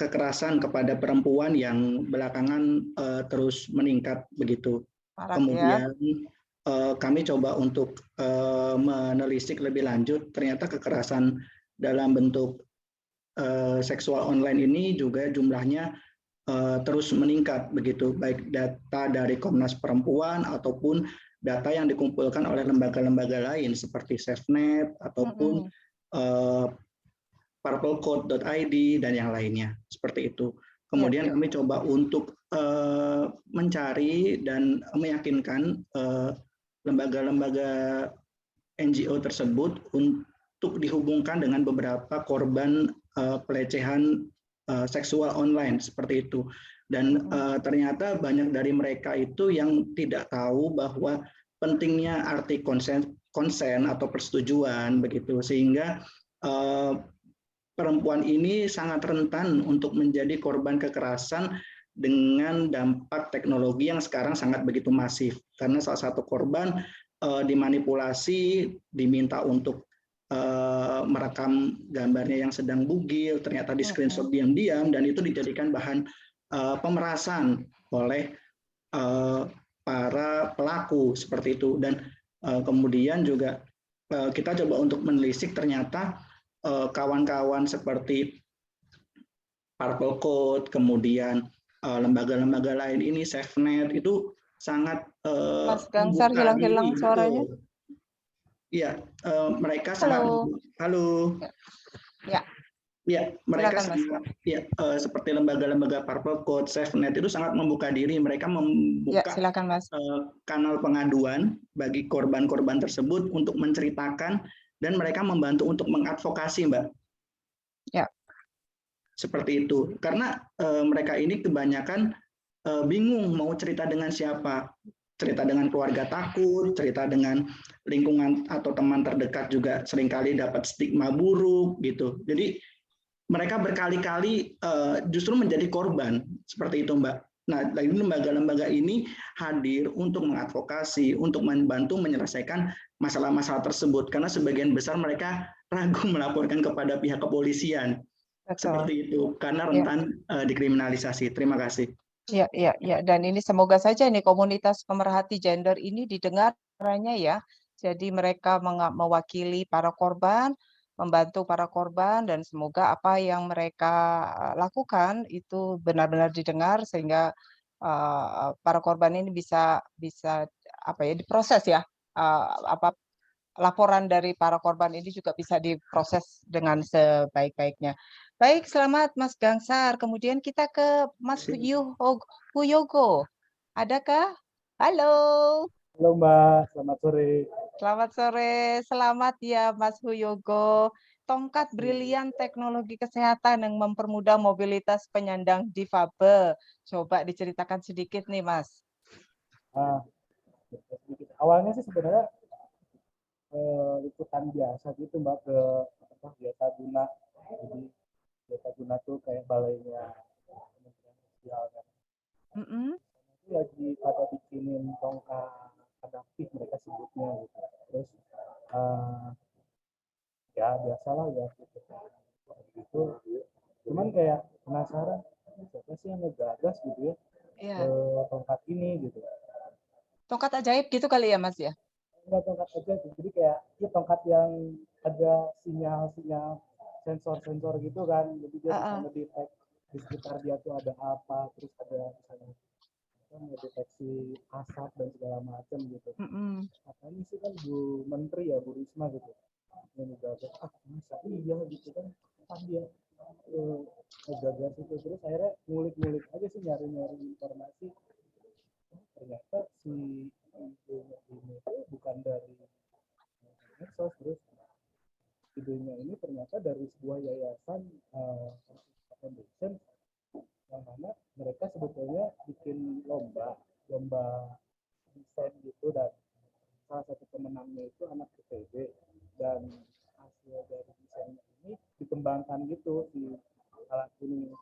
kekerasan kepada perempuan yang belakangan terus meningkat begitu. Parah, Kemudian ya. kami coba untuk menelisik lebih lanjut. Ternyata kekerasan dalam bentuk seksual online ini juga jumlahnya terus meningkat begitu, baik data dari Komnas Perempuan ataupun data yang dikumpulkan oleh lembaga-lembaga lain seperti SafeNet ataupun purplecode.id dan yang lainnya seperti itu. Kemudian kami coba untuk mencari dan meyakinkan lembaga-lembaga NGO tersebut untuk dihubungkan dengan beberapa korban pelecehan seksual online seperti itu. Dan ternyata banyak dari mereka itu yang tidak tahu bahwa pentingnya arti konsen atau persetujuan begitu, sehingga perempuan ini sangat rentan untuk menjadi korban kekerasan dengan dampak teknologi yang sekarang sangat begitu masif. Karena salah satu korban dimanipulasi, diminta untuk merekam gambarnya yang sedang bugil, ternyata di screenshot diam-diam, dan itu dijadikan bahan pemerasan oleh para pelaku seperti itu. Dan kemudian juga kita coba untuk menelisik, ternyata kawan-kawan seperti Purple Code, kemudian lembaga-lembaga lain ini, SafeNet, itu sangat Mas Gangsar hilang-hilang suaranya. Iya, mereka sangat halo. Ya. Ya, mereka silakan, sangat, ya, seperti lembaga-lembaga Purple Code, SafeNet itu sangat membuka diri. Mereka membuka silakan, Mas. Kanal pengaduan bagi korban-korban tersebut untuk menceritakan, dan mereka membantu untuk mengadvokasi, Mbak. Ya. seperti itu. Karena mereka ini kebanyakan bingung mau cerita dengan siapa. Cerita dengan keluarga takut, cerita dengan lingkungan atau teman terdekat juga seringkali dapat stigma buruk gitu. Jadi mereka berkali-kali justru menjadi korban seperti itu, Mbak. Nah, lembaga-lembaga ini hadir untuk mengadvokasi, untuk membantu menyelesaikan masalah-masalah tersebut karena sebagian besar mereka ragu melaporkan kepada pihak kepolisian. Betul. Seperti itu karena Ya. rentan dikriminalisasi. Terima kasih. Ya, ya, ya. Dan ini semoga saja nih komunitas pemerhati gender ini didengar suaranya ya. Jadi mereka mewakili para korban, membantu para korban, dan semoga apa yang mereka lakukan itu benar-benar didengar sehingga para korban ini bisa apa ya diproses ya. Laporan dari para korban ini juga bisa diproses dengan sebaik-baiknya. Baik, selamat Mas Gangsar. Kemudian kita ke Mas Huyogo. Adakah? Halo. Halo Mbak, selamat sore. Selamat sore. Selamat ya Mas Huyogo. Tongkat brilian teknologi kesehatan yang mempermudah mobilitas penyandang difabel. Coba diceritakan sedikit nih Mas. Awalnya sih sebenarnya liputan biasa gitu Mbak ke Biasa Guna. Jadi Biasa Guna tuh kayak balainya Kementerian Sosial kan. Itu lagi pada bikinin tongkat adaptif mereka sebutnya gitu. Terus ya biasalah ya gitu. Cuman kayak penasaran siapa sih yang ngegagas gitu ya tongkat ini gitu. Tongkat ajaib gitu kali ya Mas ya? Enggak tongkat aja, jadi kayak ya tongkat yang ada sinyal-sinyal sensor-sensor gitu kan, jadi dia bisa mendetek di sekitar dia tuh ada apa, terus ada misalnya mendeteksi asap dan segala macam gitu. Katanya sih kan Bu Menteri ya, Bu Risma gitu, yang gagas, masa iya gitu kan, kapan dia gagas itu. Terus akhirnya ngulik-ngulik aja sih, nyari-nyari informasi, ternyata si ini itu bukan dari medsos, terus idenya ini ternyata dari sebuah yayasan foundation yang mana mereka sebetulnya bikin lomba desain gitu, dan salah satu pemenangnya itu anak ITB, dan hasil dari desainnya ini dikembangkan gitu di alat ini.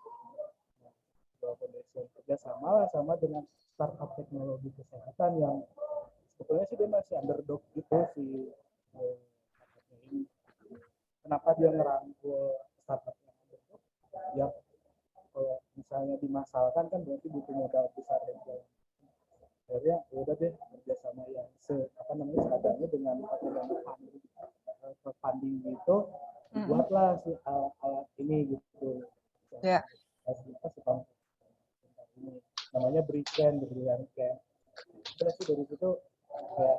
Foundation kerjasama sama dengan startup teknologi kesehatan yang sebetulnya sih dia masih underdog gitu si ini. Kenapa dia ngerangkul startup yang underdog? Ya kalau misalnya dimasalkan kan berarti butuh modal besar dan jalan. Akhirnya udah deh kerjasama yang seadanya dengan funding gitu, buatlah si alat ini gitu. Ya. Ini namanya Brilliant Camp. Terus dari situ kayak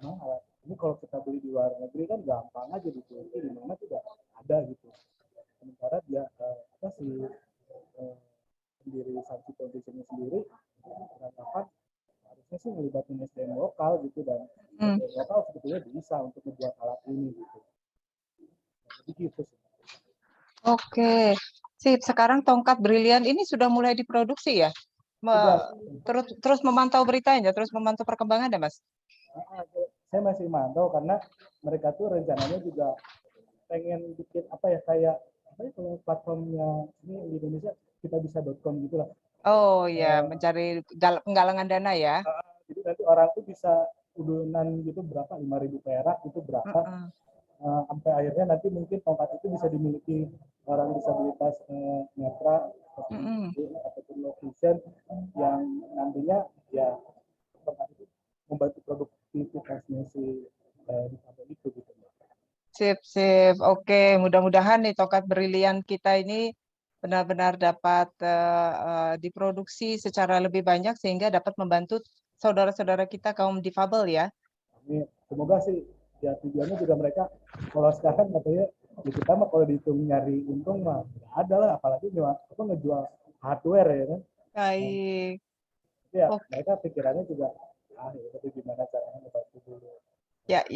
emang alat ini kalau kita beli di luar negeri kan gampang aja diteliti di mana juga ada gitu. Sementara dia pendiri Santi Foundation sendiri beranggapan harusnya sih melibatkan SDM lokal gitu, dan SDM lokal sebetulnya bisa untuk membuat alat ini gitu. Jadi gitu sih. Oke, sip. Sekarang tongkat brilian ini sudah mulai diproduksi ya? Terus memantau beritanya, terus memantau perkembangan ya, Mas? Saya masih mantau karena mereka tuh rencananya juga pengen bikin kayak kalau platformnya ini di Indonesia kitabisa.com gitulah. Oh ya, mencari penggalangan dana ya. Jadi nanti orang tuh bisa udunan gitu berapa, 5.000 perak itu berapa. Sampai akhirnya nanti mungkin tongkat itu bisa dimiliki orang disabilitas netra ataupun low vision yang nantinya ya tongkat itu membantu produktivitasnya si difabel itu gitu. Sip. Oke, mudah-mudahan nih tongkat brilian kita ini benar-benar dapat diproduksi secara lebih banyak sehingga dapat membantu saudara-saudara kita kaum difabel ya. Amin. Semoga sih ya tujuannya juga mereka, kalau sekarang katanya di kita mah kalau dihitung nyari untung mah nggak ada lah, apalagi ngejual hardware ya kan. Baik. Ya mereka pikirannya juga itu gimana caranya ngebantu dulu Ya.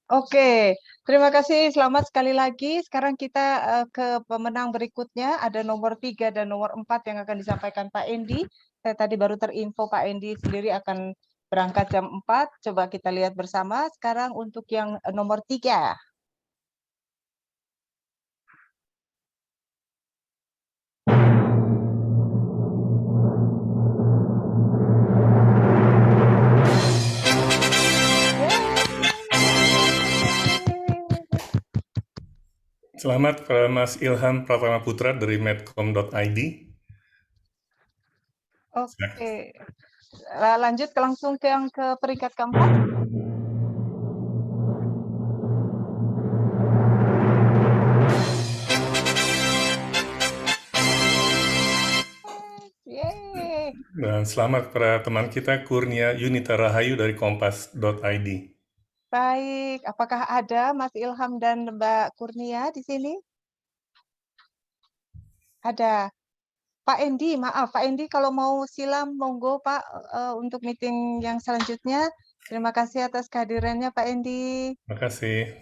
Oke, terima kasih. Selamat sekali lagi. Sekarang kita ke pemenang berikutnya. Ada nomor 3 dan nomor 4 yang akan disampaikan Pak Endi. Saya tadi baru terinfo Pak Endi sendiri akan berangkat jam 4. Coba kita lihat bersama. Sekarang untuk yang nomor 3. Selamat kepada Mas Ilham Pratama Putra dari medcom.id. Oke, lanjut langsung ke yang ke peringkat keempat. Yeay. Dan selamat kepada teman kita Kurnia Yunita Rahayu dari kompas.id. Baik, apakah ada Mas Ilham dan Mbak Kurnia di sini? Ada. Pak Endi, maaf Pak Endi kalau mau silam monggo Pak untuk meeting yang selanjutnya. Terima kasih atas kehadirannya Pak Endi. Terima kasih.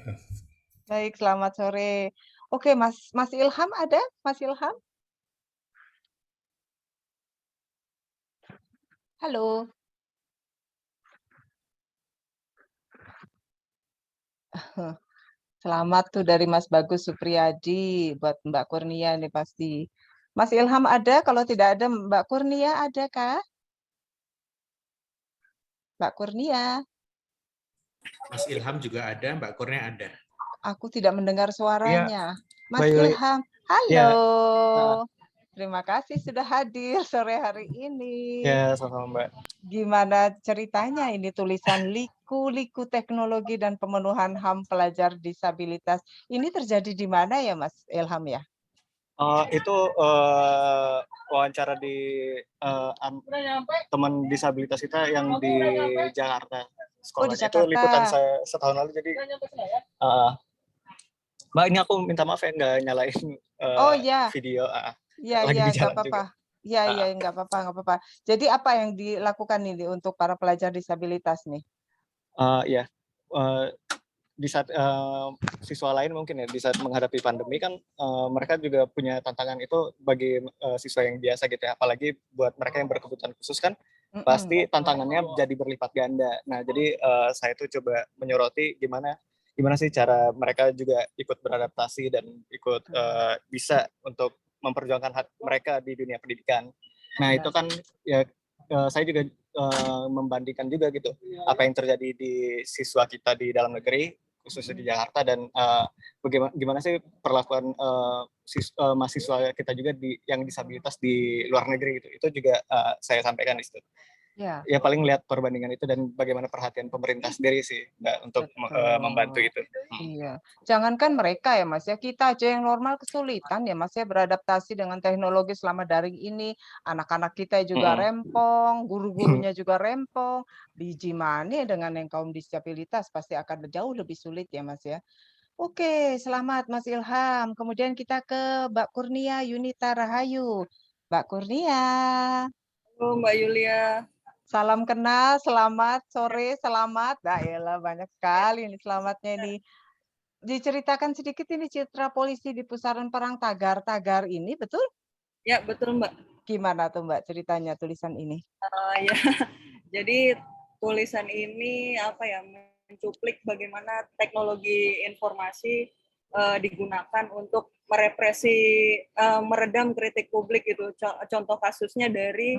Baik, selamat sore. Oke, Mas Ilham ada? Mas Ilham? Halo. Selamat tuh dari Mas Bagus Supriyadi buat Mbak Kurnia nih pasti. Mas Ilham ada? Kalau tidak ada Mbak Kurnia ada kah? Mbak Kurnia. Mas Ilham juga ada, Mbak Kurnia ada. Aku tidak mendengar suaranya. Mas Mbak Yuli. Ilham, halo. Terima kasih sudah hadir sore hari ini. Ya, sama-sama Mbak. Gimana ceritanya ini tulisan liku-liku teknologi dan pemenuhan HAM pelajar disabilitas. Ini terjadi di mana ya Mas Ilham ya? Itu wawancara di teman disabilitas kita yang di Jakarta. Sekolahnya di Jakarta. Itu liputan saya setahun lalu, jadi Mbak, ini aku minta maaf ya nggak nyalain video. Iya, nggak apa-apa. Iya, nggak apa-apa. Jadi apa yang dilakukan ini untuk para pelajar disabilitas nih? Di saat siswa lain mungkin ya, di saat menghadapi pandemi kan mereka juga punya tantangan itu bagi siswa yang biasa gitu ya, apalagi buat mereka yang berkebutuhan khusus kan pasti tantangannya jadi berlipat ganda. Nah, jadi saya tuh coba menyoroti gimana sih cara mereka juga ikut beradaptasi dan ikut bisa untuk memperjuangkan hak mereka di dunia pendidikan. Nah, itu kan ya saya juga membandingkan juga gitu apa yang terjadi di siswa kita di dalam negeri, khususnya di Jakarta, dan gimana sih perlakuan mahasiswa kita juga yang disabilitas di luar negeri gitu. Itu juga saya sampaikan di situ. Ya paling lihat perbandingan itu dan bagaimana perhatian pemerintah sendiri sih Mbak untuk membantu itu. Iya, jangankan mereka ya Mas ya, kita aja yang normal kesulitan ya Mas ya beradaptasi dengan teknologi selama daring ini. Anak-anak kita juga rempong, guru-gurunya juga rempong. Biji mana dengan yang kaum disabilitas pasti akan jauh lebih sulit ya Mas ya. Oke, selamat Mas Ilham. Kemudian kita ke Mbak Kurnia Yunita Rahayu. Mbak Kurnia. Halo Mbak Yulia. Salam kenal, selamat sore, selamat. Elah, banyak sekali ini selamatnya ini. Diceritakan sedikit ini citra polisi di pusaran perang tagar-tagar ini, betul? Ya, betul Mbak. Gimana tuh Mbak ceritanya tulisan ini? Ya, jadi tulisan ini mencuplik bagaimana teknologi informasi digunakan untuk meredam kritik publik itu. Contoh kasusnya dari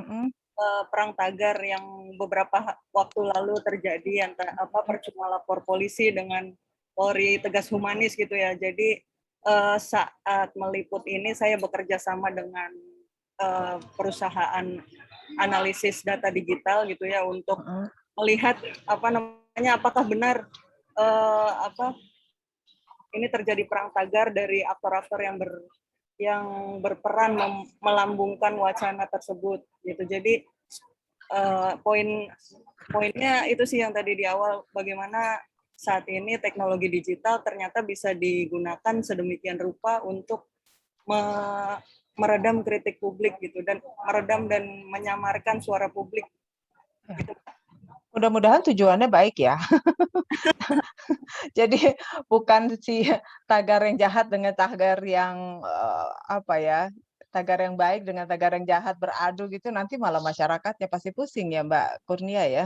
perang tagar yang beberapa waktu lalu terjadi antara percuma lapor polisi dengan Polri tegas humanis gitu ya. Jadi saat meliput ini saya bekerja sama dengan perusahaan analisis data digital gitu ya untuk melihat apakah benar ini terjadi perang tagar dari aktor-aktor yang berperan melambungkan wacana tersebut gitu. Jadi poinnya itu sih yang tadi di awal, bagaimana saat ini teknologi digital ternyata bisa digunakan sedemikian rupa untuk meredam kritik publik gitu, dan meredam dan menyamarkan suara publik gitu. Mudah-mudahan tujuannya baik ya. Jadi bukan si tagar yang jahat dengan tagar yang apa ya, tagar yang baik dengan tagar yang jahat beradu gitu, nanti malah masyarakatnya pasti pusing ya Mbak Kurnia ya.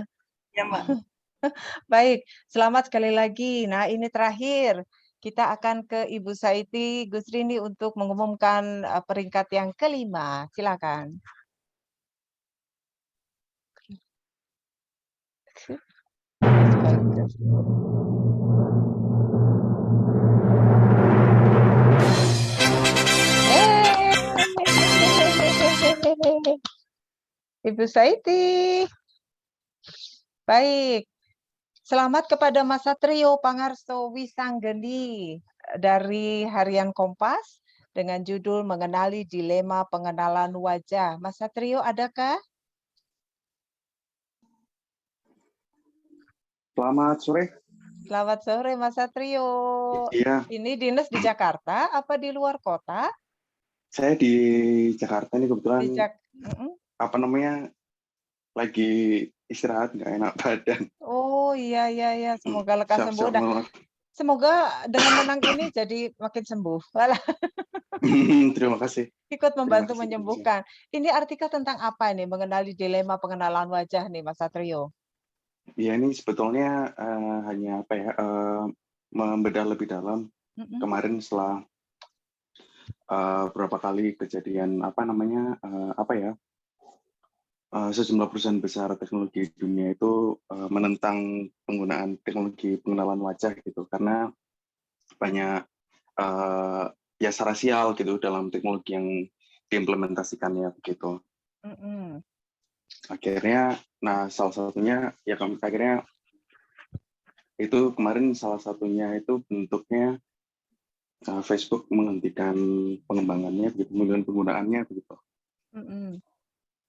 Ya, Mbak. Baik, selamat sekali lagi. Nah, ini terakhir. Kita akan ke Ibu Saiti Gusrini untuk mengumumkan peringkat yang kelima. Silakan. Ibu Saiti. Baik. Selamat kepada Mas Satrio Pangarso Wisanggeni dari Harian Kompas dengan judul Mengenali Dilema Pengenalan Wajah. Mas Satrio, adakah? Selamat sore. Selamat sore Mas Satrio. Iya. Ini dinas di Jakarta apa di luar kota? Saya di Jakarta ini kebetulan apa namanya lagi istirahat, nggak enak badan. Oh iya iya, semoga lekas sembuh dan semoga dengan menang ini jadi makin sembuh. Terima kasih. Ikut membantu menyembuhkan. Ini artikel tentang apa nih? Mengenali dilema pengenalan wajah nih Mas Satrio. Ya ini sebetulnya hanya apa ya membedah lebih dalam. Kemarin setelah berapa kali kejadian apa namanya sejumlah perusahaan besar teknologi di dunia itu menentang penggunaan teknologi pengenalan wajah gitu karena banyak bias rasial gitu dalam teknologi yang diimplementasikannya begitu. Akhirnya, nah salah satunya ya akhirnya itu kemarin salah satunya itu bentuknya Facebook menghentikan pengembangannya, begitu, menghentikan penggunaannya begitu.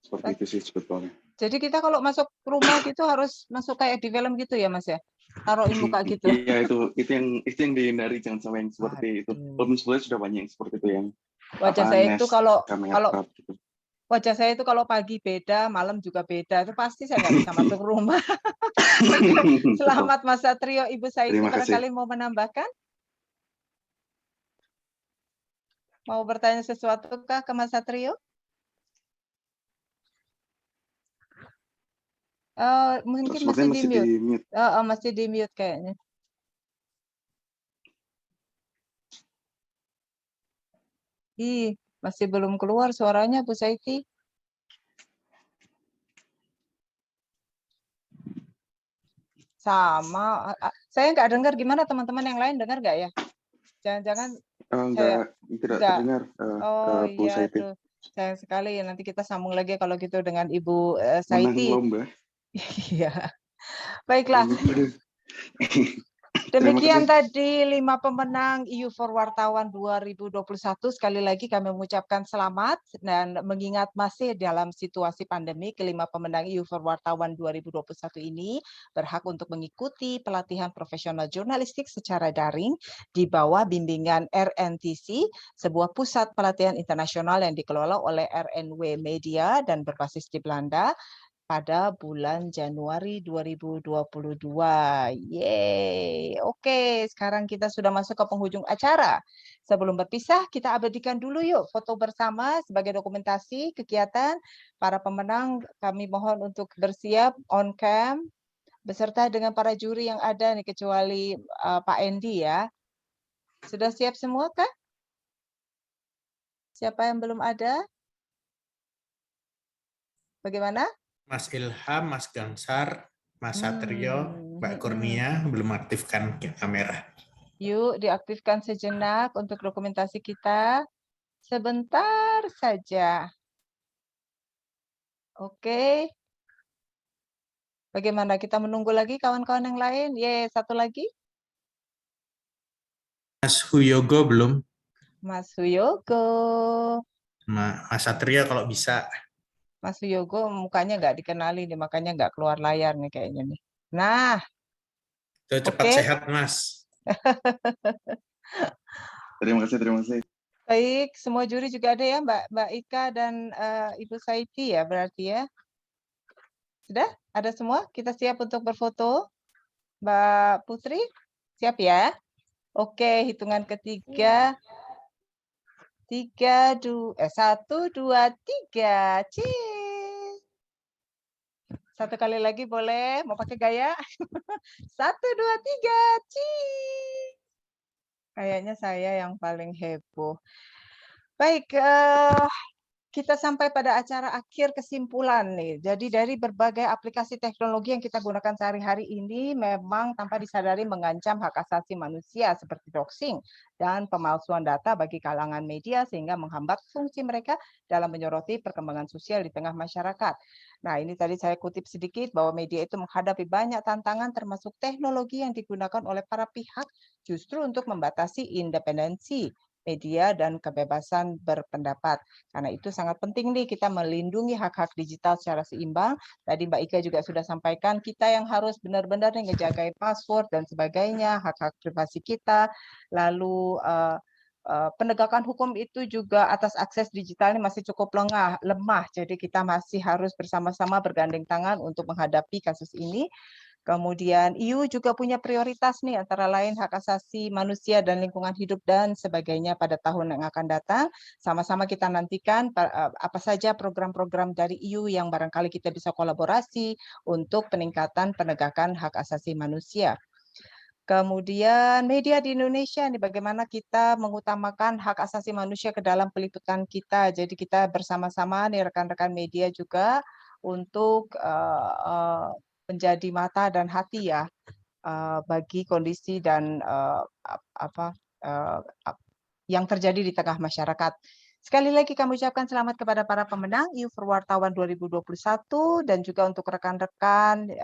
Seperti itu sih sebetulnya. Jadi kita kalau masuk rumah gitu harus masuk kayak di film gitu ya Mas ya? Taruhin muka gitu. Iya itu yang dihindari, jangan sampai yang seperti itu. Walaupun sebenarnya sudah banyak yang seperti itu yang wajah saya itu kalau gitu. Wajah saya itu kalau pagi beda, malam juga beda. Itu pasti saya nggak bisa masuk rumah. Selamat Mas Satrio, Ibu Saiti barangkali mau menambahkan? Mau bertanya sesuatu kah ke Mas Satrio? Mungkin masih di mute. Masih di mute kayaknya. Masih belum keluar suaranya Bu Saiti. Sama, saya nggak dengar. Gimana teman-teman yang lain dengar nggak ya? Jangan-jangan tidak terdengar. Oh Bu iya Saiti. tuh, sayang sekali. Nanti kita sambung lagi kalau gitu dengan Ibu Saiti. Menang lomba. Iya, baiklah. Demikian tadi 5 pemenang EU for Wartawan 2021. Sekali lagi kami mengucapkan selamat dan mengingat masih dalam situasi pandemi, kelima pemenang EU for Wartawan 2021 ini berhak untuk mengikuti pelatihan profesional jurnalistik secara daring di bawah bimbingan RNTC, sebuah pusat pelatihan internasional yang dikelola oleh RNW Media dan berbasis di Belanda, pada bulan Januari 2022. Yeay. Oke, sekarang kita sudah masuk ke penghujung acara. Sebelum berpisah, kita abadikan dulu yuk foto bersama sebagai dokumentasi kegiatan. Para pemenang kami mohon untuk bersiap on cam beserta dengan para juri yang ada nih, kecuali Pak Endi ya. Sudah siap semua kah? Siapa yang belum ada? Bagaimana? Mas Ilham, Mas Gansar, Mas Satrio, Mbak Kurnia belum aktifkan kamera. Yuk diaktifkan sejenak untuk dokumentasi kita. Sebentar saja. Oke. Bagaimana kita menunggu lagi kawan-kawan yang lain? Satu lagi. Mas Huyogo belum. Mas Huyogo. Mas Satrio kalau bisa. Mas Huyogo mukanya nggak dikenali nih, makanya nggak keluar layar nih kayaknya nih. Nah. Cepat sehat, Mas. Terima kasih. Baik, semua juri juga ada ya, Mbak Ika dan Ibu Saiti ya berarti ya. Sudah? Ada semua? Kita siap untuk berfoto? Mbak Putri, siap ya? Oke, hitungan ketiga. 1, 2, 3. Cheers. Satu kali lagi boleh? Mau pakai gaya? 1, 2, 3. Cheers. Kayaknya saya yang paling heboh. Baik, kita sampai pada acara akhir kesimpulan nih. Jadi dari berbagai aplikasi teknologi yang kita gunakan sehari-hari ini memang tanpa disadari mengancam hak asasi manusia seperti doxing dan pemalsuan data bagi kalangan media sehingga menghambat fungsi mereka dalam menyoroti perkembangan sosial di tengah masyarakat. Nah, ini tadi saya kutip sedikit bahwa media itu menghadapi banyak tantangan termasuk teknologi yang digunakan oleh para pihak justru untuk membatasi independensi media dan kebebasan berpendapat. Karena itu sangat penting nih kita melindungi hak-hak digital secara seimbang. Tadi Mbak Ika juga sudah sampaikan kita yang harus benar-benar ngejagai password dan sebagainya, hak-hak privasi kita. Lalu penegakan hukum itu juga atas akses digital ini masih cukup lemah. Jadi kita masih harus bersama-sama bergandeng tangan untuk menghadapi kasus ini. Kemudian EU juga punya prioritas nih antara lain hak asasi manusia dan lingkungan hidup dan sebagainya pada tahun yang akan datang. Sama-sama kita nantikan apa saja program-program dari EU yang barangkali kita bisa kolaborasi untuk peningkatan penegakan hak asasi manusia. Kemudian media di Indonesia nih bagaimana kita mengutamakan hak asasi manusia ke dalam peliputan kita. Jadi kita bersama-sama nih rekan-rekan media juga untuk menjadi mata dan hati ya bagi kondisi dan yang terjadi di tengah masyarakat. Sekali lagi kami ucapkan selamat kepada para pemenang EU for Wartawan 2021 dan juga untuk rekan-rekan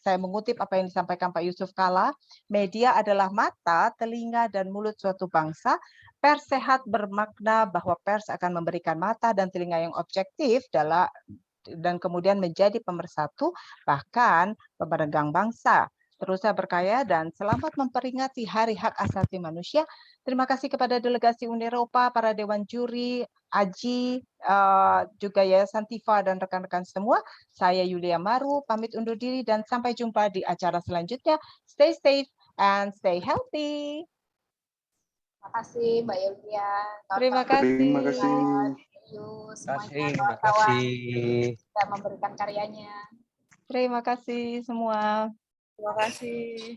saya mengutip apa yang disampaikan Pak Yusuf Kala, media adalah mata, telinga, dan mulut suatu bangsa. Pers sehat bermakna bahwa pers akan memberikan mata dan telinga yang objektif dan kemudian menjadi pemersatu, bahkan pemeregang bangsa. Teruslah berkaya dan selamat memperingati Hari Hak Asasi Manusia. Terima kasih kepada delegasi Uni Eropa, para dewan juri, Aji, juga Yayasan Tifa dan rekan-rekan semua. Saya Yulia Maru, pamit undur diri dan sampai jumpa di acara selanjutnya. Stay safe and stay healthy. Terima kasih Mbak Yulia. Terima kasih. Terima kasih. Semuanya wartawan sudah memberikan karyanya. Terima kasih semua. Terima kasih.